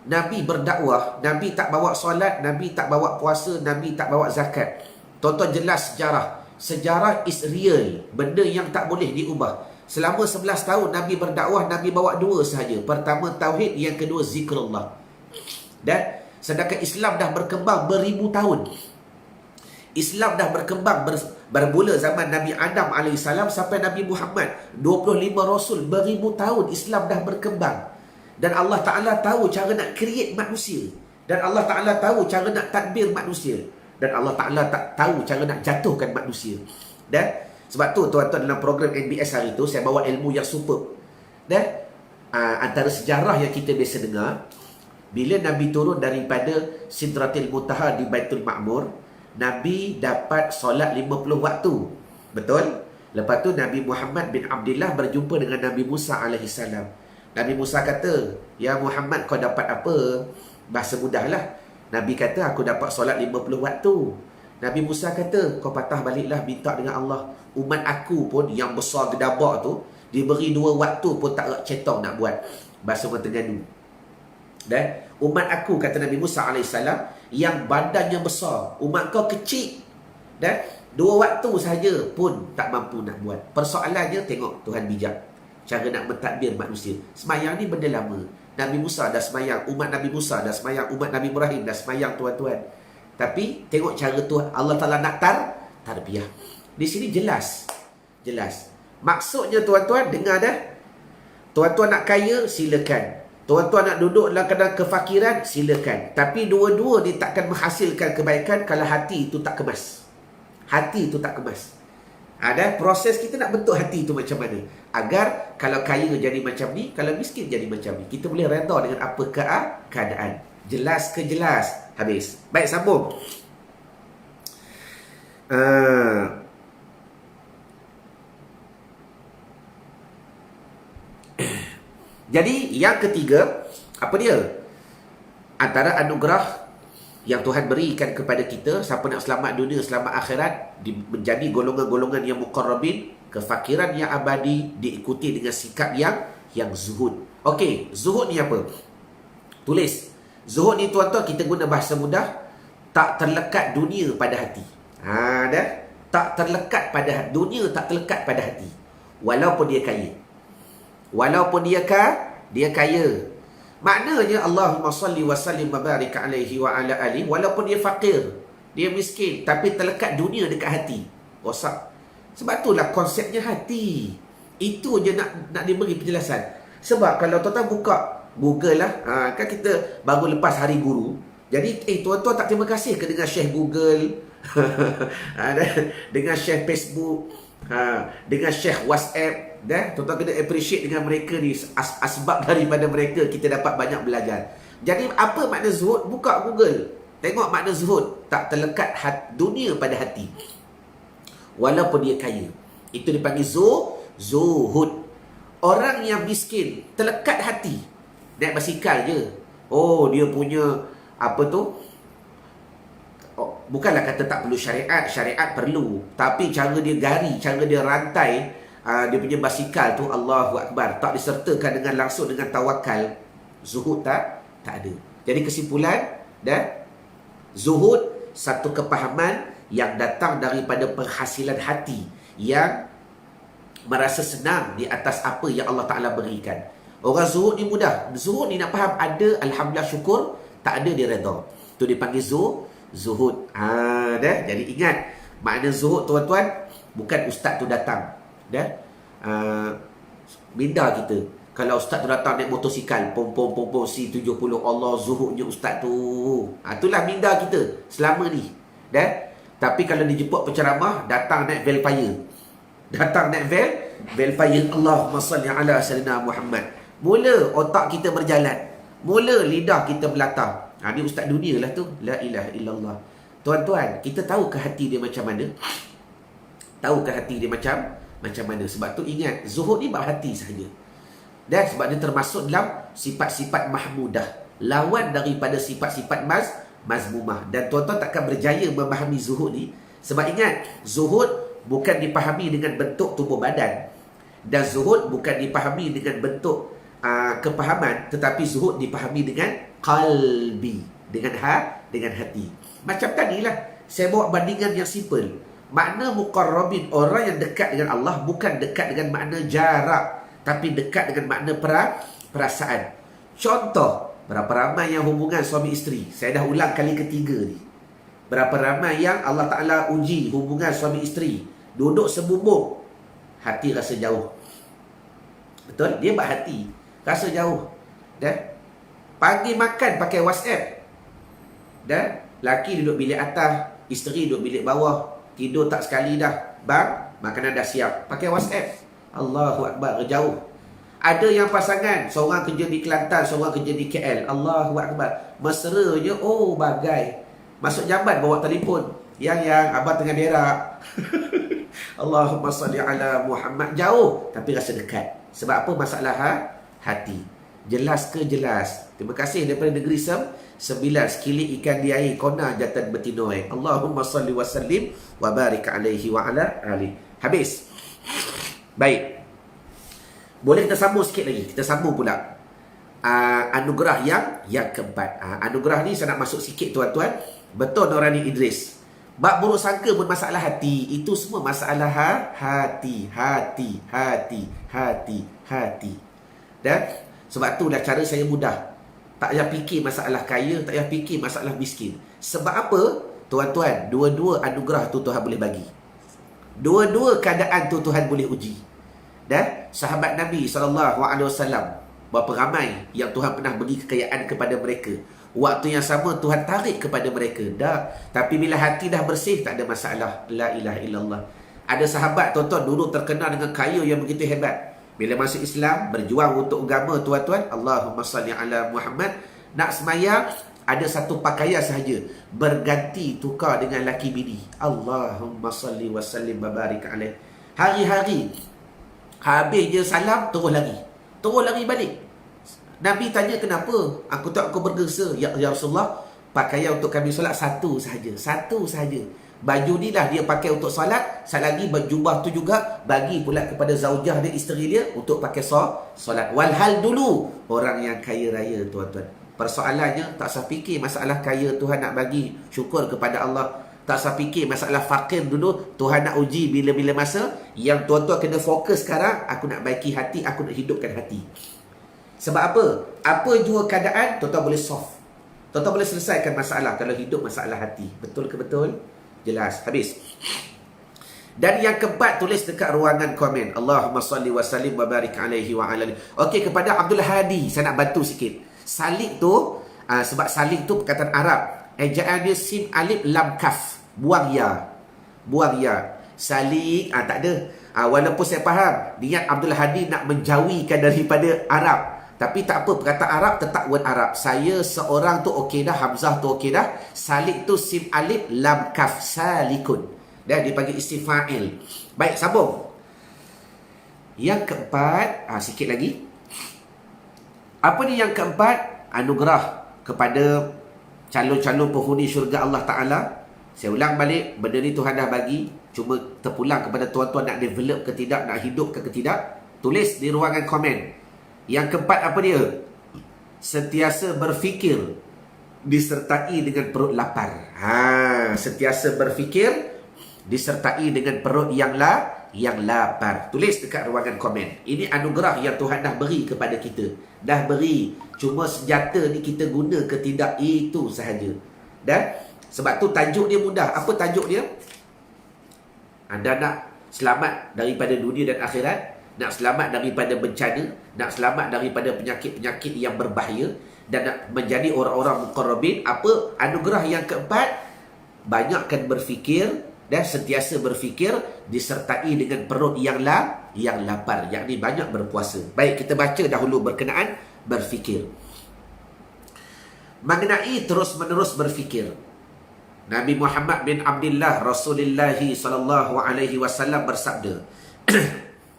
Nabi berdakwah, Nabi tak bawa solat, Nabi tak bawa puasa, Nabi tak bawa zakat. Tonton jelas sejarah. Sejarah is real. Benda yang tak boleh diubah. Selama 11 tahun Nabi berdakwah, Nabi bawa 2 sahaja. Pertama tauhid, yang kedua zikrullah. Dan sedangkan Islam dah berkembang beribu tahun. Islam dah berkembang bermula zaman Nabi Adam AS sampai Nabi Muhammad. 25 Rasul, beribu tahun Islam dah berkembang. Dan Allah Ta'ala tahu cara nak create manusia. Dan Allah Ta'ala tahu cara nak tadbir manusia. Dan Allah Ta'ala tak tahu cara nak jatuhkan manusia. Dan sebab tu tuan-tuan, dalam program NBS hari tu, saya bawa ilmu yang superb. Dan antara sejarah yang kita biasa dengar, bila Nabi turun daripada Sidratil Muntaha di Baitul Ma'mur, Nabi dapat solat 50 waktu. Betul? Lepas tu Nabi Muhammad bin Abdullah berjumpa dengan Nabi Musa alaihissalam. Nabi Musa kata, ya Muhammad, kau dapat apa? Bahasa mudahlah. Nabi kata, aku dapat solat 50 waktu. Nabi Musa kata, kau patah baliklah, minta dengan Allah. Umat aku pun yang besar gedabak tu, diberi 2 waktu pun tak rak cetong nak buat. Bahasa orang Terengganu. Dan umat aku, kata Nabi Musa AS, yang badannya besar. Umat kau kecil. Dan 2 waktu sahaja pun tak mampu nak buat. Persoalannya tengok Tuhan bijak. Cara nak mentadbir manusia. Semayang ni benda lama. Nabi Musa dah semayang, umat Nabi Musa dah semayang, umat Nabi Ibrahim dah semayang, tuan-tuan. Tapi tengok cara Tuhan Allah Ta'ala nak tarbiyah. Di sini jelas. Maksudnya tuan-tuan dengar dah. Tuan-tuan nak kaya, silakan. Tuan-tuan nak duduk dalam keadaan kefakiran, silakan. Tapi dua-dua ni takkan menghasilkan kebaikan kalau hati itu tak kemas. Hati itu tak kemas. Ada proses kita nak bentuk hati itu macam mana? Agar kalau kaya jadi macam ni, kalau miskin jadi macam ni. Kita boleh redha dengan apa keadaan. Jelas ke jelas? Habis. Baik, sambung. Jadi yang ketiga, apa dia? Antara anugerah yang Tuhan berikan kepada kita, siapa nak selamat dunia, selamat akhirat, menjadi golongan-golongan yang muqarrabin, kefakiran yang abadi, diikuti dengan sikap yang zuhud. Okey, zuhud ni apa? Tulis. Zuhud ni tuan-tuan, kita guna bahasa mudah, tak terlekat dunia pada hati. Dah. Tak terlekat pada hati. Dunia tak terlekat pada hati. Walaupun dia kaya. Walaupun dia kaya. Maknanya Allahumma salli wa sallim wa barik alaihi wa ala alihi, walaupun dia fakir, dia miskin, tapi terlekat dunia dekat hati. Rosak. Sebab itulah konsepnya hati. Itu je nak diberi penjelasan. Sebab kalau tuan-tuan buka Google lah, kan kita baru lepas hari guru. Jadi tuan-tuan tak terima kasih ke dengan Syekh Google, dengan Syekh Facebook, dengan Syekh WhatsApp. Tuan-tuan kena appreciate dengan mereka ni. Asbab daripada mereka kita dapat banyak belajar. Jadi apa makna zuhud? Buka Google, tengok makna zuhud. Tak terlekat dunia pada hati, walaupun dia kaya. Itu dipanggil zuhud. Orang yang miskin terlekat hati, naik basikal je. Oh, dia punya apa tu? Bukanlah kata tak perlu syariat. Syariat perlu. Tapi cara dia gari, cara dia rantai, dia punya basikal tu, Allahu Akbar, tak disertakan dengan langsung dengan tawakal. Zuhud tak ada. Jadi kesimpulan, zuhud satu kepahaman yang datang daripada penghasilan hati, yang merasa senang di atas apa yang Allah Ta'ala berikan. Orang zuhud ni mudah. Zuhud ni nak faham, ada alhamdulillah syukur, tak ada dia redha. Tu dipanggil zuhud. Jadi ingat, makna zuhud tuan-tuan, bukan ustaz tu datang minda kita. Kalau ustaz tu datang naik motosikal, pom C70, Allah zuhudnya ustaz tu. Itulah minda kita selama ni. Tapi kalau dijemput penceramah, datang naik Velfire. Allahumma salli ala sayyidina Muhammad. Mula otak kita berjalan, mula lidah kita melata. Ni ustaz dunia lah tu. La ilaha illallah. Tuan-tuan, kita tahu ke hati dia macam mana? Tahu ke hati dia macam mana? Sebab tu ingat, zuhud ni bab hati sahaja. Dan sebab dia termasuk dalam sifat-sifat mahmudah, lawan daripada sifat-sifat mazmumah. Dan tuan-tuan takkan berjaya memahami zuhud ni. Sebab ingat, zuhud bukan dipahami dengan bentuk tubuh badan, dan zuhud bukan dipahami dengan bentuk kepahaman, tetapi zuhud dipahami dengan qalbi, dengan hati. Macam tadilah saya bawa bandingan yang simple. Makna muqarrabin, orang yang dekat dengan Allah, bukan dekat dengan makna jarak, tapi dekat dengan makna perasaan. Contoh, berapa ramai yang hubungan suami isteri? Saya dah ulang kali ketiga ni. Berapa ramai yang Allah Ta'ala uji hubungan suami isteri, duduk sebumbung, hati rasa jauh. Betul? Dia bak hati rasa jauh. Pagi makan pakai WhatsApp. Laki duduk bilik atas, isteri duduk bilik bawah, tidur tak sekali dah. Bang, makanan dah siap, pakai WhatsApp. Allahu Akbar, jauh. Ada yang pasangan, seorang kerja di Kelantan, seorang kerja di KL. Allahu Akbar, mesra je. Oh, bagai masuk jamban bawa telefon. Yang abang tengah berak. Allahumma salli ala Muhammad. Jauh tapi rasa dekat. Sebab apa? Masalah hati. Jelas ke jelas? Terima kasih daripada negeri Sembilan, sekilik ikan di air, kona jatan betinoi. Allahumma salli wa sallim wa barik alaihi wa ala alihi. Habis. Baik. Boleh kita sambung sikit lagi. Kita sambung pula. Anugerah yang keempat. Anugerah ni saya nak masuk sikit tuan-tuan. Betul Nurani Idris. Bab buruk sangka pun masalah hati. Itu semua masalah hati. Dan sebab tu dah cara saya mudah. Tak payah fikir masalah kaya, tak payah fikir masalah miskin. Sebab apa? Tuan-tuan, dua-dua anugerah tu Tuhan boleh bagi. Dua-dua keadaan tu Tuhan boleh uji. Dan sahabat Nabi SAW, berapa ramai yang Tuhan pernah beri kekayaan kepada mereka. Waktu yang sama Tuhan tarik kepada mereka. Tapi bila hati dah bersih, tak ada masalah. La ilaha illallah. Ada sahabat tuan-tuan dulu terkenal dengan kaya yang begitu hebat. Bila masuk Islam, berjuang untuk agama tuan-tuan, Allahumma salli ala Muhammad, nak semayang, ada satu pakaian sahaja, berganti tukar dengan laki bini. Allahumma salli wa sallim wa barik alaih. Hari-hari, habis je salam, terus lari balik. Nabi tanya kenapa? Aku tak aku bergesa. Ya Rasulullah, pakaian untuk kami solat satu sahaja. Baju ni lah dia pakai untuk solat. Satu lagi jubah tu juga bagi pula kepada zaujah dia, isteri dia, untuk pakai solat. Walhal dulu orang yang kaya raya tuan-tuan. Persoalannya tak usah fikir masalah kaya Tuhan nak bagi syukur kepada Allah. Tak usah fikir masalah fakir dulu, Tuhan nak uji bila-bila masa. Yang tuan-tuan kena fokus sekarang, aku nak baiki hati, aku nak hidupkan hati. Sebab apa? Apa jua keadaan, tuan-tuan boleh solve. Tuan-tuan boleh selesaikan masalah kalau hidup masalah hati. Betul ke betul? Jelas. Habis. Dan yang keempat, tulis dekat ruangan komen. Allahumma salli wa sallim wa barik alaihi wa ala alihi. Okey, kepada Abdul Hadi, saya nak bantu sikit. Salik tu, sebab salik tu perkataan Arab. Ejaan dia sin alif lam kaf. Buang ya. Salik, tak ada. Walaupun saya faham, niat Abdul Hadi nak menjauhikan daripada Arab. Tapi tak apa, perkataan Arab tetap word Arab. Saya seorang tu okey dah, Hamzah tu okey dah. Salik tu sim alif lam kaf, salikun. Dan dipanggil istifa'il. Baik, sambung. Yang keempat, sikit lagi. Apa ni yang keempat? Anugerah kepada calon-calon penghuni syurga Allah Ta'ala. Saya ulang balik, benda ni Tuhan dah bagi. Cuma terpulang kepada tuan-tuan nak develop ke tidak, nak hidup ke tidak. Tulis di ruangan komen. Yang keempat apa dia? Sentiasa berfikir disertai dengan perut lapar. Sentiasa berfikir disertai dengan perut yang lapar. Tulis dekat ruangan komen. Ini anugerah yang Tuhan dah beri kepada kita. Dah beri. Cuma senjata ni kita guna ke tidak, itu sahaja. Dan sebab tu tajuk dia mudah. Apa tajuk dia? Anda nak selamat daripada dunia dan akhirat, nak selamat daripada bencana, nak selamat daripada penyakit-penyakit yang berbahaya, dan nak menjadi orang-orang muqarrabin. Apa anugerah yang keempat? Banyakkan berfikir dan sentiasa berfikir disertai dengan perut yang lapar, yakni banyak berpuasa. Baik, kita baca dahulu berkenaan berfikir. Mengenai terus-menerus berfikir, Nabi Muhammad bin Abdullah Rasulullah sallallahu alaihi wasallam bersabda,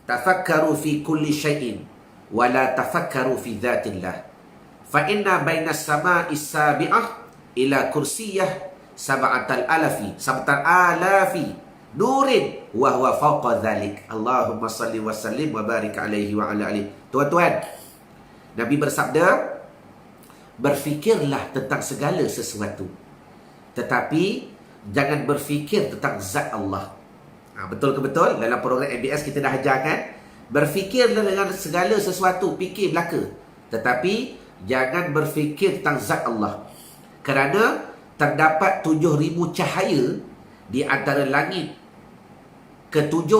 tafakkaru fi kulli syai'in wa la tafakkaru fi dhatillah, fa inna baina as-sama'i as-sabi'ah ila kursiyah sab'atal alafi nurin wa huwa fawqa dhalik. Allahumma salli wa sallim wa barik alaihi wa ala alihi. Tuan-tuan, Nabi bersabda, berfikirlah tentang segala sesuatu, tetapi jangan berfikir tentang zat Allah. Betul ke betul? Dalam program MBS kita dah ajar kan? Berfikirlah dengan segala sesuatu, fikir belaka, tetapi jangan berfikir tentang zat Allah. Kerana terdapat 7,000 cahaya di antara langit ke-7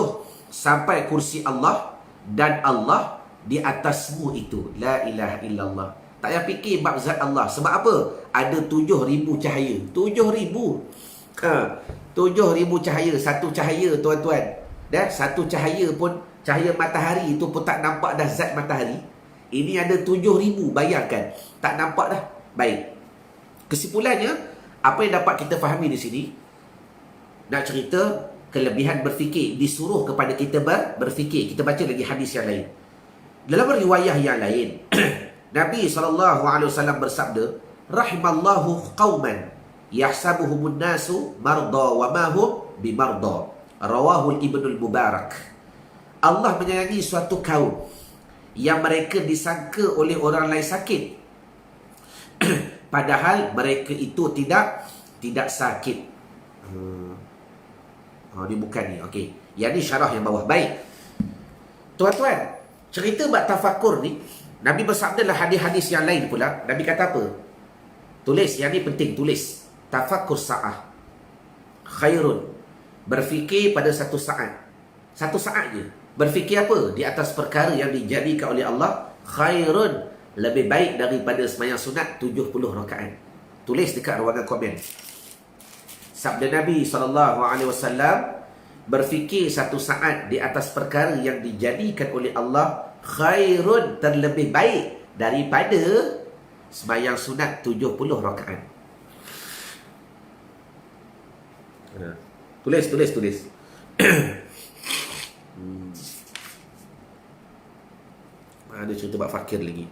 sampai kursi Allah, dan Allah di atasmu itu. La ilaha illallah. Tak payah fikir bab zat Allah. Sebab apa? Ada 7,000 cahaya. 7,000. 7,000 cahaya. Satu cahaya tuan-tuan. Dan satu cahaya pun, cahaya matahari itu pun tak nampak dah zat matahari. Ini ada 7,000. Bayangkan. Tak nampak dah. Baik. Kesimpulannya, apa yang dapat kita fahami di sini? Nak cerita kelebihan berfikir. Disuruh kepada kita berfikir. Kita baca lagi hadis yang lain. Dalam riwayah yang lain, Nabi SAW bersabda, rahimallahu qauman yahsabuhumun nasu marda wa ma hum bimarda. Rawahul Ibnul Mubarak. Allah menyayangi suatu kaum yang mereka disangka oleh orang lain sakit, padahal mereka itu tidak sakit. Ni bukan ni. Okey. Yang ni syarah yang bawah. Baik. Tuan-tuan, cerita bab tafakur ni, Nabi bersabda dalam hadis-hadis yang lain pula. Nabi kata apa? Tulis, yang ni penting, tulis. Tafakur sa'ah khairun. Berfikir pada satu saat. Satu saat je. Berfikir apa? Di atas perkara yang dijadikan oleh Allah, khairun. Lebih baik daripada sembahyang sunat 70 rakaat. Tulis dekat ruangan komen. Sabda Nabi SAW, berfikir satu saat di atas perkara yang dijadikan oleh Allah, khairun, terlebih baik daripada sembahyang sunat 70 rakaat. Tulis. Ada cerita bab fakir lagi.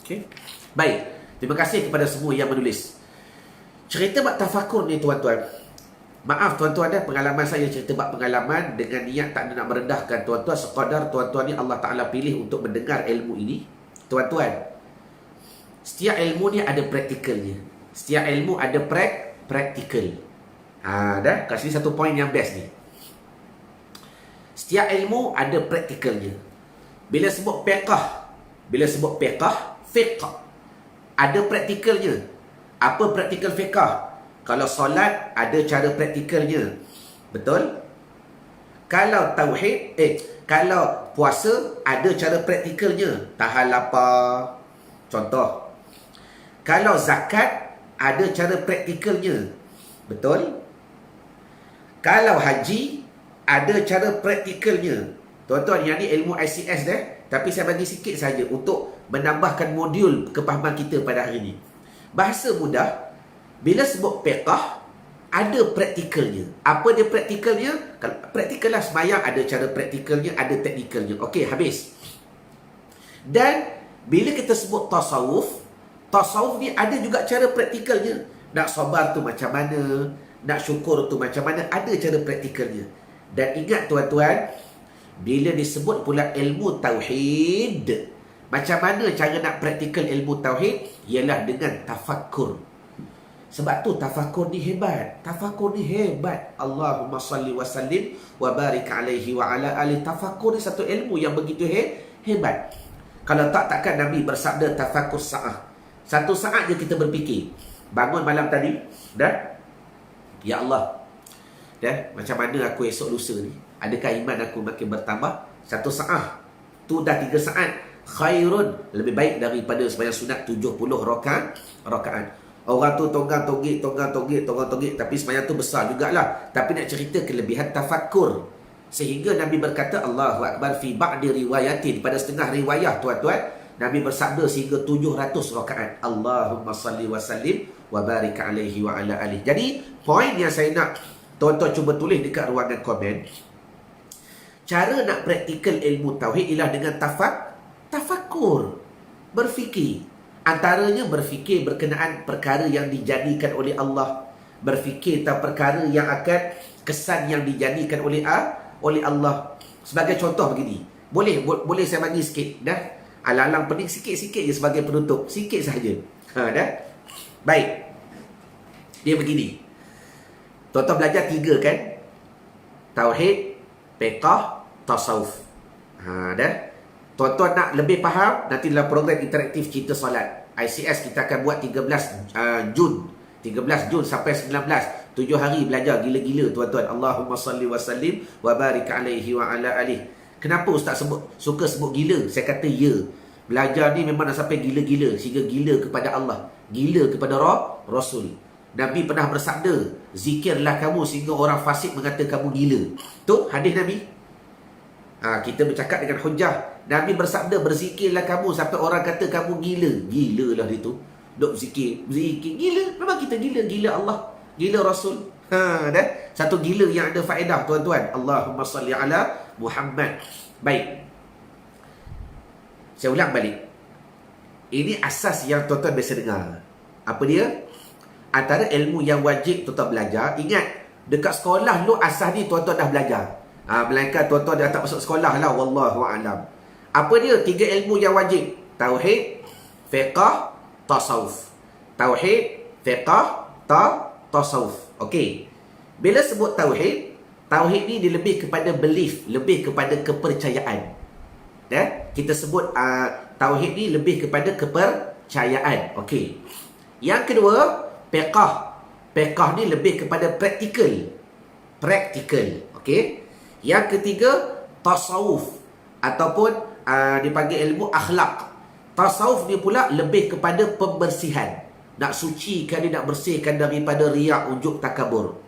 Okay. Baik. Terima kasih kepada semua yang menulis. Cerita bab tafakur ni tuan-tuan. Maaf tuan-tuan, ada pengalaman saya cerita bab pengalaman dengan niat tak nak merendahkan tuan-tuan. Sekadar tuan-tuan ni Allah Ta'ala pilih untuk mendengar ilmu ini. Tuan-tuan, setiap ilmu ni ada praktikalnya. Setiap ilmu ada praktikal. Dah? Kasih satu poin yang best ni. Setiap ilmu ada praktikalnya. Bila sebut fiqh, fiqh ada praktikalnya. Apa praktikal fiqh? Kalau solat ada cara praktikalnya. Betul? Kalau tauhid, kalau puasa ada cara praktikalnya. Tahan lapar. Contoh. Kalau zakat ada cara praktikalnya. Betul? Kalau haji ada cara praktikalnya. Tuan-tuan, yang ni ilmu ICS dah. Tapi saya bagi sikit saja untuk menambahkan modul kepahaman kita pada hari ini. Bahasa mudah, bila sebut fiqh, ada praktikalnya. Apa dia praktikalnya? Praktikal lah sembahyang, ada cara praktikalnya, ada teknikalnya. Okey, habis. Dan bila kita sebut tasawuf ni ada juga cara praktikalnya. Nak sabar tu macam mana, nak syukur tu macam mana, ada cara praktikalnya. Dan ingat tuan-tuan, bila disebut pula ilmu tauhid, macam mana cara nak praktikal ilmu tauhid? Ialah dengan tafakkur. Sebab tu tafakkur ni hebat. Allahumma salli wa sallim wa barik alaihi wa ala alihi. Tafakkur ni satu ilmu yang begitu hebat. Kalau takkan Nabi bersabda tafakkur sa'ah. Satu saat je kita berfikir. Bangun malam tadi, dah? Ya Allah, dah, macam mana aku esok lusa ni? Adakah iman aku makin bertambah? Satu saat tu dah 3 saat. Khairun, lebih baik daripada sembahyang sunat 70 rakaat. Orang tu tonggang-tonggik, tapi sembahyang tu besar jugalah. Tapi nak cerita kelebihan tafakkur. Sehingga Nabi berkata Allahu Akbar fi ba'di riwayatin. Pada setengah riwayah tuan-tuan, Nabi bersabda sehingga 700 rakaat. Allahumma salli wa sallim wa barik alaihi wa ala alihi. Jadi, poin yang saya nak tuan-tuan cuba tulis dekat ruangan komen. Cara nak praktikal ilmu tauhid ialah dengan tafakkur. Berfikir. Antaranya berfikir berkenaan perkara yang dijadikan oleh Allah. Berfikir tentang perkara yang akan kesan yang dijadikan oleh Allah. Sebagai contoh begini. Boleh saya bagi sikit dah. Alang-alang pening sikit-sikit je sebagai penutup. Sikit sahaja. Dah. Baik. Dia begini. Tuan-tuan belajar 3 kan? Tauhid, fiqh, tasawuf. Dah. Tuan-tuan nak lebih faham, nanti dalam program interaktif cerita solat ICS kita akan buat 13 Jun sampai 19. 7 hari belajar gila-gila tuan-tuan. Allahumma salli wa sallim wa barik alaihi wa ala alihi. Kenapa Ustaz suka sebut gila? Saya kata ya. Belajar ni memang nak sampai gila-gila. Sehingga gila kepada Allah, gila kepada Rasul. Nabi pernah bersabda, zikirlah kamu sehingga orang fasik mengata kamu gila. Tu hadis Nabi. Kita bercakap dengan hujah. Nabi bersabda, berzikirlah kamu sampai orang kata kamu gila. Gila lah dia tu. Duk zikir. Gila. Memang kita gila. Gila Allah, gila Rasul. Dah. Satu gila yang ada faedah tuan-tuan. Allahumma salli ala Muhammad. Baik. Saya ulang balik. Ini asas yang tuan-tuan biasa dengar. Apa dia? Antara ilmu yang wajib tuan-tuan belajar. Ingat, dekat sekolah lu asas ni tuan-tuan dah belajar. Melainkan tuan-tuan dah tak masuk sekolah lah. Wallahu a'lam. Apa dia? 3 ilmu yang wajib. tauhid, fiqh, tasawuf. Tauhid, fiqh, tasawuf. Okey. Bila sebut tauhid, tauhid ni dia lebih kepada belief, lebih kepada kepercayaan. Kita sebut tauhid ni lebih kepada kepercayaan. Okey. Yang kedua, fiqh. Fiqh ni lebih kepada praktikal. Okey. Yang ketiga, tasawuf ataupun dipanggil ilmu akhlak. Tasawuf ni pula lebih kepada pembersihan. Nak sucikan dia, nak bersihkan daripada riak, unjuk, takabur.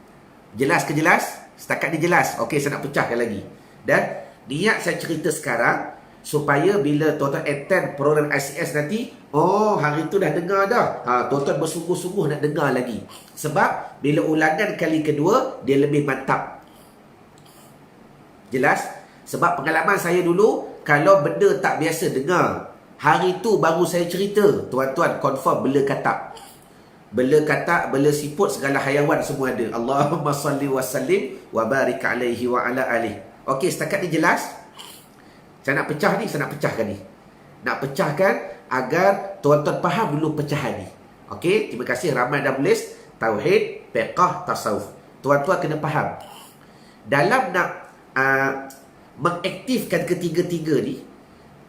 Jelas ke jelas? Setakat ni jelas. Okey, saya nak pecahkan lagi. Dan niat saya cerita sekarang supaya bila tuan-tuan attend program ICS nanti, hari tu dah dengar dah. Tuan-tuan bersungguh-sungguh nak dengar lagi. Sebab bila ulangan kali kedua, dia lebih mantap. Jelas? Sebab pengalaman saya dulu, kalau benda tak biasa dengar, hari tu baru saya cerita, tuan-tuan confirm bela katak. Bela katak, bela siput, segala hayawan semua ada. Allahumma salli wa sallim wa barik alaihi wa ala alihi. Okey, setakat ni jelas? Saya nak pecah ni, saya nak pecahkan ni. Nak pecahkan agar tuan-tuan faham dulu pecahan ni. Okey, terima kasih ramai dah tulis tauhid, fiqh, tasawuf. Tuan-tuan kena faham. Dalam nak mengaktifkan ketiga-tiga ni,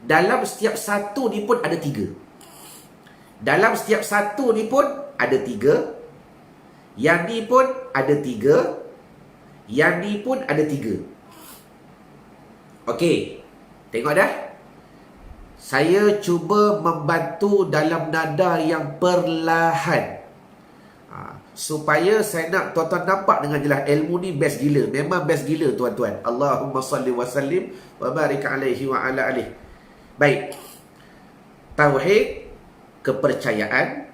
dalam setiap satu ni pun ada tiga. Dalam setiap satu ni pun ada tiga. Yang ni pun ada tiga. Yang ni pun ada tiga. Okey. Tengok dah. Saya cuba membantu dalam nada yang perlahan. Supaya saya nak tuan-tuan nampak dengan jelas. Ilmu ni best gila. Memang best gila tuan-tuan. Allahumma salli wa sallim wa barik alaihi wa ala alihi. Baik. Tauhid, kepercayaan.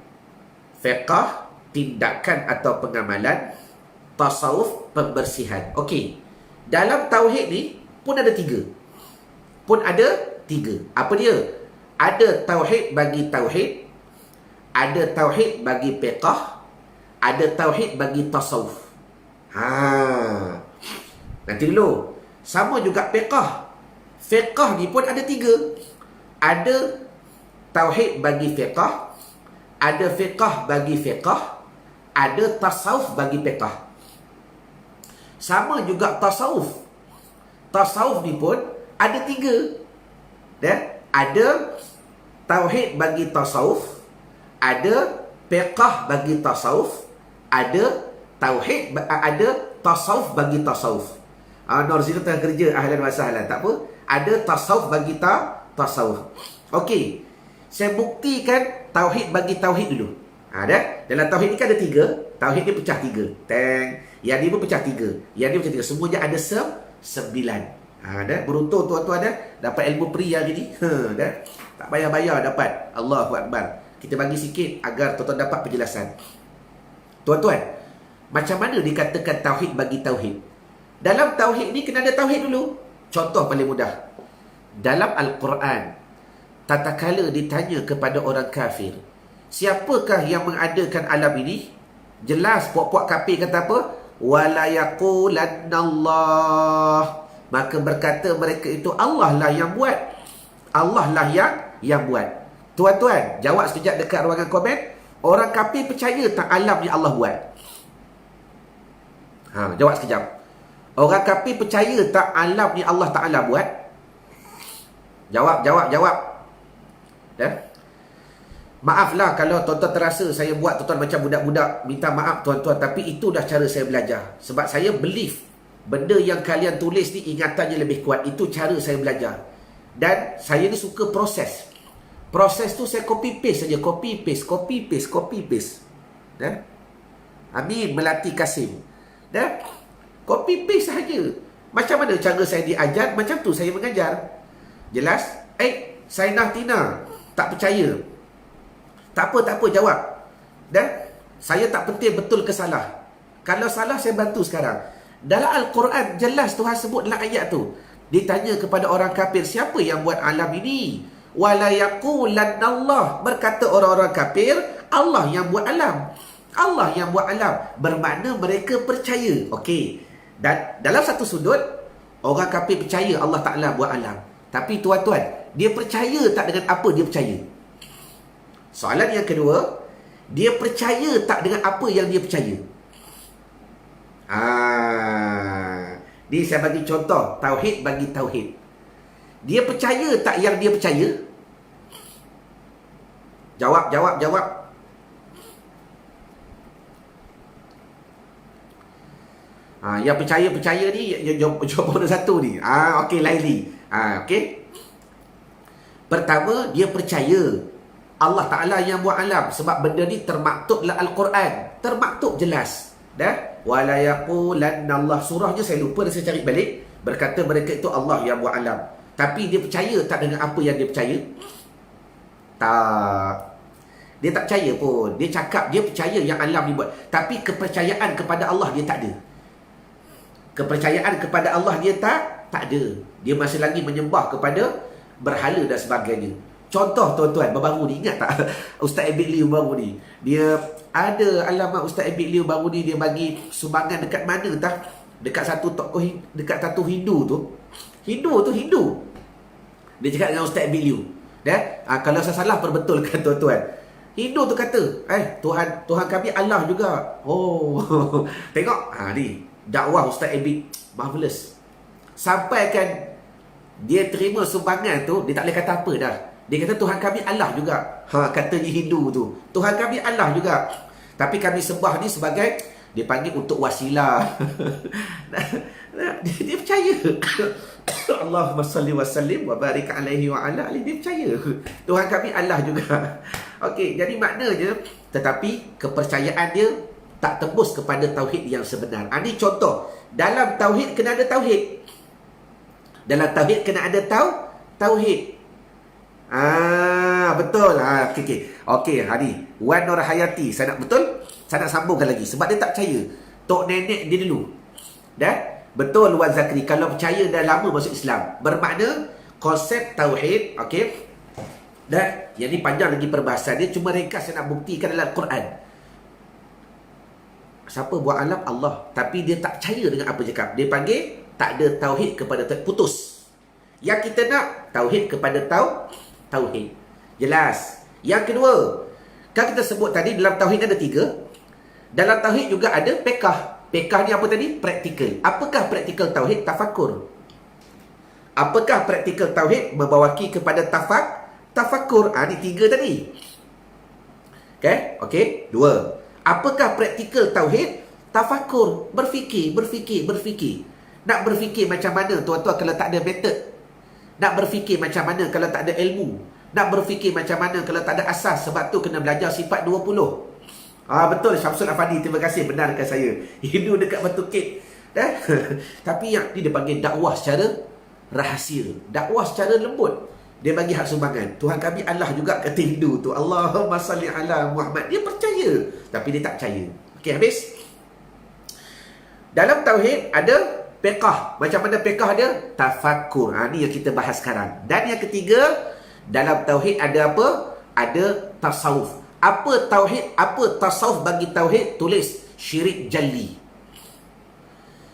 Fiqh, tindakan atau pengamalan. Tasawuf, pembersihan. Okey. Dalam tauhid ni pun ada tiga. Apa dia? Ada tauhid bagi tauhid. Ada tauhid bagi fiqh. Ada tauhid bagi tasawuf. Nanti dulu. Sama juga fiqh. Fiqh ni pun ada tiga. Ada tauhid bagi fiqh. Ada fiqh bagi fiqh. Ada tasawuf bagi fiqh. Sama juga tasawuf. Tasawuf ni pun ada tiga. Ada tauhid bagi tasawuf. Ada fiqh bagi tasawuf. Ada tauhid, ada tasawuf bagi tasawuf. Norzina tengah kerja, ahlan wa sahlan. Tak apa. Ada tasawuf bagi tasawuf. Okey. Saya buktikan tauhid bagi tauhid dulu. Dalam tauhid ni kan ada tiga. Tauhid ni pecah tiga. Yang ni pun pecah tiga. Yang ni pecah tiga. Semuanya ada sembilan. Beruntung tuan-tuan dapat ilmu peri hari ni. Tak bayar-bayar dapat. Allahu Akbar. Kita bagi sikit agar tuan-tuan dapat penjelasan. Tuan-tuan, macam mana dikatakan tauhid bagi tauhid? Dalam tauhid ni kena ada tauhid dulu. Contoh paling mudah. Dalam Al-Quran, tatkala ditanya kepada orang kafir, siapakah yang mengadakan alam ini? Jelas puak-puak kafir kata apa? Wala yaqulannallah. Maka berkata mereka itu Allah lah yang buat. Allah lah yang buat. Tuan-tuan, jawab sekejap dekat ruangan komen. Orang kafir percaya tak alam ni Allah buat? Jawab sekejap. Orang kafir percaya tak alam ni Allah Ta'ala buat? Jawab. Maaflah kalau tuan-tuan terasa saya buat tuan-tuan macam budak-budak. Minta maaf tuan-tuan. Tapi itu dah cara saya belajar. Sebab saya believe benda yang kalian tulis ni ingatannya lebih kuat. Itu cara saya belajar. Dan saya ni suka proses. Proses tu saya copy paste saja. Copy paste. Amin Melati Kasim. Copy paste sahaja. Macam mana cara saya diajar, macam tu saya mengajar. Jelas? Sainah Tina tak percaya. Tak apa jawab. Saya tak penting betul ke salah. Kalau salah saya bantu sekarang. Dalam Al-Quran jelas Tuhan sebut dalam ayat tu. Ditanya kepada orang kafir, siapa yang buat alam ini? Wala yaqulannallah. Berkata orang-orang kafir, Allah yang buat alam. Allah yang buat alam. Bermakna mereka percaya. Okey. Dan dalam satu sudut, orang kafir percaya Allah Ta'ala buat alam. Tapi tuan-tuan, dia percaya tak dengan apa dia percaya? Soalan yang kedua, dia percaya tak dengan apa yang dia percaya? Ni saya bagi contoh, tauhid bagi tauhid. Dia percaya tak yang dia percaya? Jawab. Yang percaya ni, jawab nombor satu ni. Okey, Laili. Okey. Pertama, dia percaya Allah Ta'ala yang buat alam. Sebab benda ni termaktub dalam Al-Quran. Termaktub jelas. Dah? Wala yaqulanna Allah. Surahnya saya lupa dan saya cari balik. Berkata mereka itu Allah yang buat alam. Tapi dia percaya tak dengan apa yang dia percaya? Tak. Dia tak percaya pun. Dia cakap dia percaya yang alam dibuat. Tapi kepercayaan kepada Allah dia tak ada. Kepercayaan kepada Allah dia tak ada. Dia masih lagi menyembah kepada berhala dan sebagainya. Contoh tuan-tuan, baru ni ingat tak Ustaz Ebit Liu baru ni, dia ada alamat Ustaz Ebit Liu baru ni, dia bagi sumbangan dekat mana tak? Dekat satu tokoh, dekat satu Hindu tu. Dia cakap dengan Ustaz Ebit Liu. Kalau saya salah perbetulkan tuan-tuan. Hindu tu kata, Tuhan kami Allah juga. Oh, tengok ni dakwah Ustaz Ebit marvelous. Sampai kan dia terima sumbangan tu, dia tak boleh kata apa dah. Dia kata Tuhan kami Allah juga. Katanya Hindu tu, Tuhan kami Allah juga. Tapi kami sembah ni sebagai, dia panggil untuk wasilah. Dia percaya. Allahumma salli wa sallim wa barik alaihi wa ala alihi. Dia percaya Tuhan kami Allah juga. Okey, jadi maknanya, tetapi kepercayaan dia tak tembus kepada tauhid yang sebenar. Ini contoh. Dalam tauhid kena ada tauhid. Dalam tauhid kena ada tauhid. Betul. Okey, Hadi. Wan Nur Hayati, saya nak sambungkan lagi sebab dia tak percaya. Tok nenek dia dulu. Betul Wan Zakri, kalau percaya dah lama masuk Islam. Bermakna konsep tauhid, okey. Yang ni panjang lagi perbahasan dia, cuma ringkas saya nak buktikan dalam Quran. Siapa buat alam? Allah. Tapi dia tak percaya dengan apa cakap. Dia panggil tak ada tauhid kepada tauhid. Putus. Yang kita nak tauhid kepada tauhid. Jelas. Yang kedua, kan kita sebut tadi dalam tauhid ada 3. Dalam tauhid juga ada pekah. Pekah ni apa tadi? Praktikal. Apakah praktikal tauhid? Tafakur. Apakah praktikal tauhid? Membawaki kepada tafakur. Ni 3 tadi. Okey. 2. Apakah praktikal tauhid? Tafakur. Berfikir. Nak berfikir macam mana tuan-tuan kalau tak ada method? Nak berfikir macam mana kalau tak ada ilmu? Nak berfikir macam mana kalau tak ada asas? Sebab tu kena belajar sifat 20. Betul Syamsul Afandi, terima kasih benarkan saya. Hindu dekat Batu Kek. Tapi yang ni dia panggil dakwah secara rahsia. Dakwah secara lembut. Dia bagi hak sumbangan. Tuhan kami Allah juga, kata Hindu tu. Allahumma salli ala Muhammad. Dia percaya, tapi dia tak percaya. Okey, habis. Dalam tauhid ada pekah. Macam mana pekah dia? Tafakur. Ni yang kita bahas sekarang. Dan yang ketiga, dalam tauhid ada apa? Ada tasawuf. Apa tauhid? Apa tasawuf bagi tauhid? Tulis syirik jalli.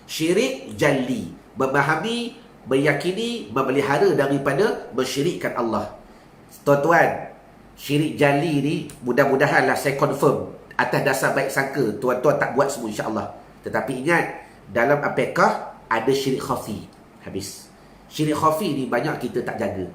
Syirik jalli. Memahami, meyakini, memelihara daripada mensyirikkan Allah. Tuan-tuan, syirik jalli ni mudah-mudahanlah saya confirm atas dasar baik sangka tuan-tuan tak buat semua insya-Allah. Tetapi ingat, dalam apakah ada syirik khafi. Habis. Syirik khafi ni banyak kita tak jaga.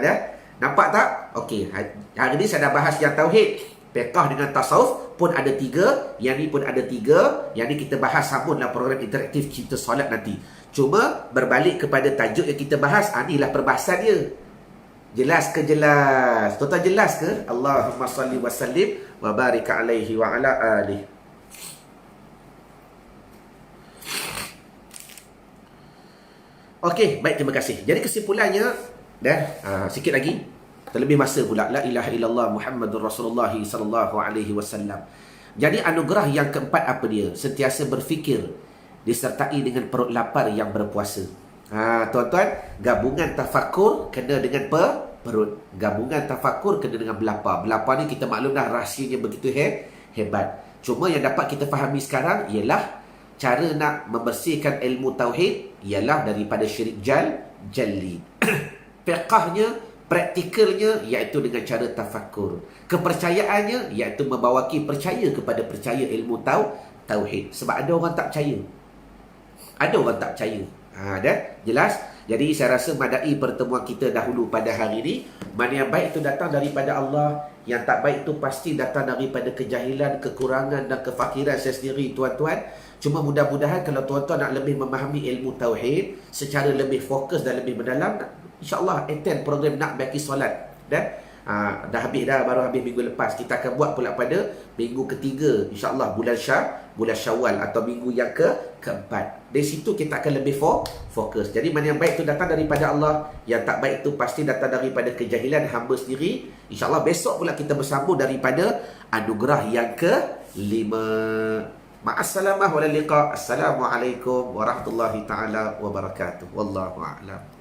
Dah? Nampak tak? Okey. Hari ni saya dah bahas yang tauhid. Fiqh dengan tasawuf pun ada 3. Yang ni pun ada 3. Yang ni kita bahas sambung dalam program interaktif Cinta Solat nanti. Cuma berbalik kepada tajuk yang kita bahas. Inilah perbahasan dia. Jelas ke jelas? Tuan-tuan jelas ke? Allahumma salli wa sallim wa barik alaihi wa ala alihi. Okey, baik, terima kasih. Jadi kesimpulannya, sikit lagi, terlebih masa pula. La ilaha illallah Muhammadur Rasulullah sallallahu alaihi wasallam. Jadi anugerah yang keempat apa dia? Sentiasa berfikir disertai dengan perut lapar yang berpuasa. Tuan-tuan, gabungan tafakur kena dengan perut. Gabungan tafakur kena dengan belapar. Belapar ni kita maklum dah rahsianya begitu hebat. Cuma yang dapat kita fahami sekarang ialah cara nak membersihkan ilmu tauhid ialah daripada syirik jalli. Fiqahnya, praktikalnya, iaitu dengan cara tafakur. Kepercayaannya, iaitu membawaki percaya kepada percaya ilmu tauhid. Sebab ada orang tak percaya. Ada orang tak percaya. Dah jelas? Jadi saya rasa madai pertemuan kita dahulu pada hari ini, mana yang baik itu datang daripada Allah, yang tak baik itu pasti datang daripada kejahilan, kekurangan dan kefakiran saya sendiri, tuan-tuan. Cuma mudah-mudahan kalau tuan-tuan nak lebih memahami ilmu tauhid secara lebih fokus dan lebih mendalam, insya-Allah attend program nak baki solat. Dah habis dah, baru habis minggu lepas. Kita akan buat pula pada minggu ketiga, insya-Allah bulan Syawal atau minggu yang keempat. Dari situ kita akan lebih fokus. Jadi mana yang baik itu datang daripada Allah, yang tak baik itu pasti datang daripada kejahilan hamba sendiri. InsyaAllah besok pula kita bersambung daripada anugerah yang ke-5. Ma'assalamah wa liqa. Assalamualaikum warahmatullahi taala wabarakatuh. Wallahu a'lam.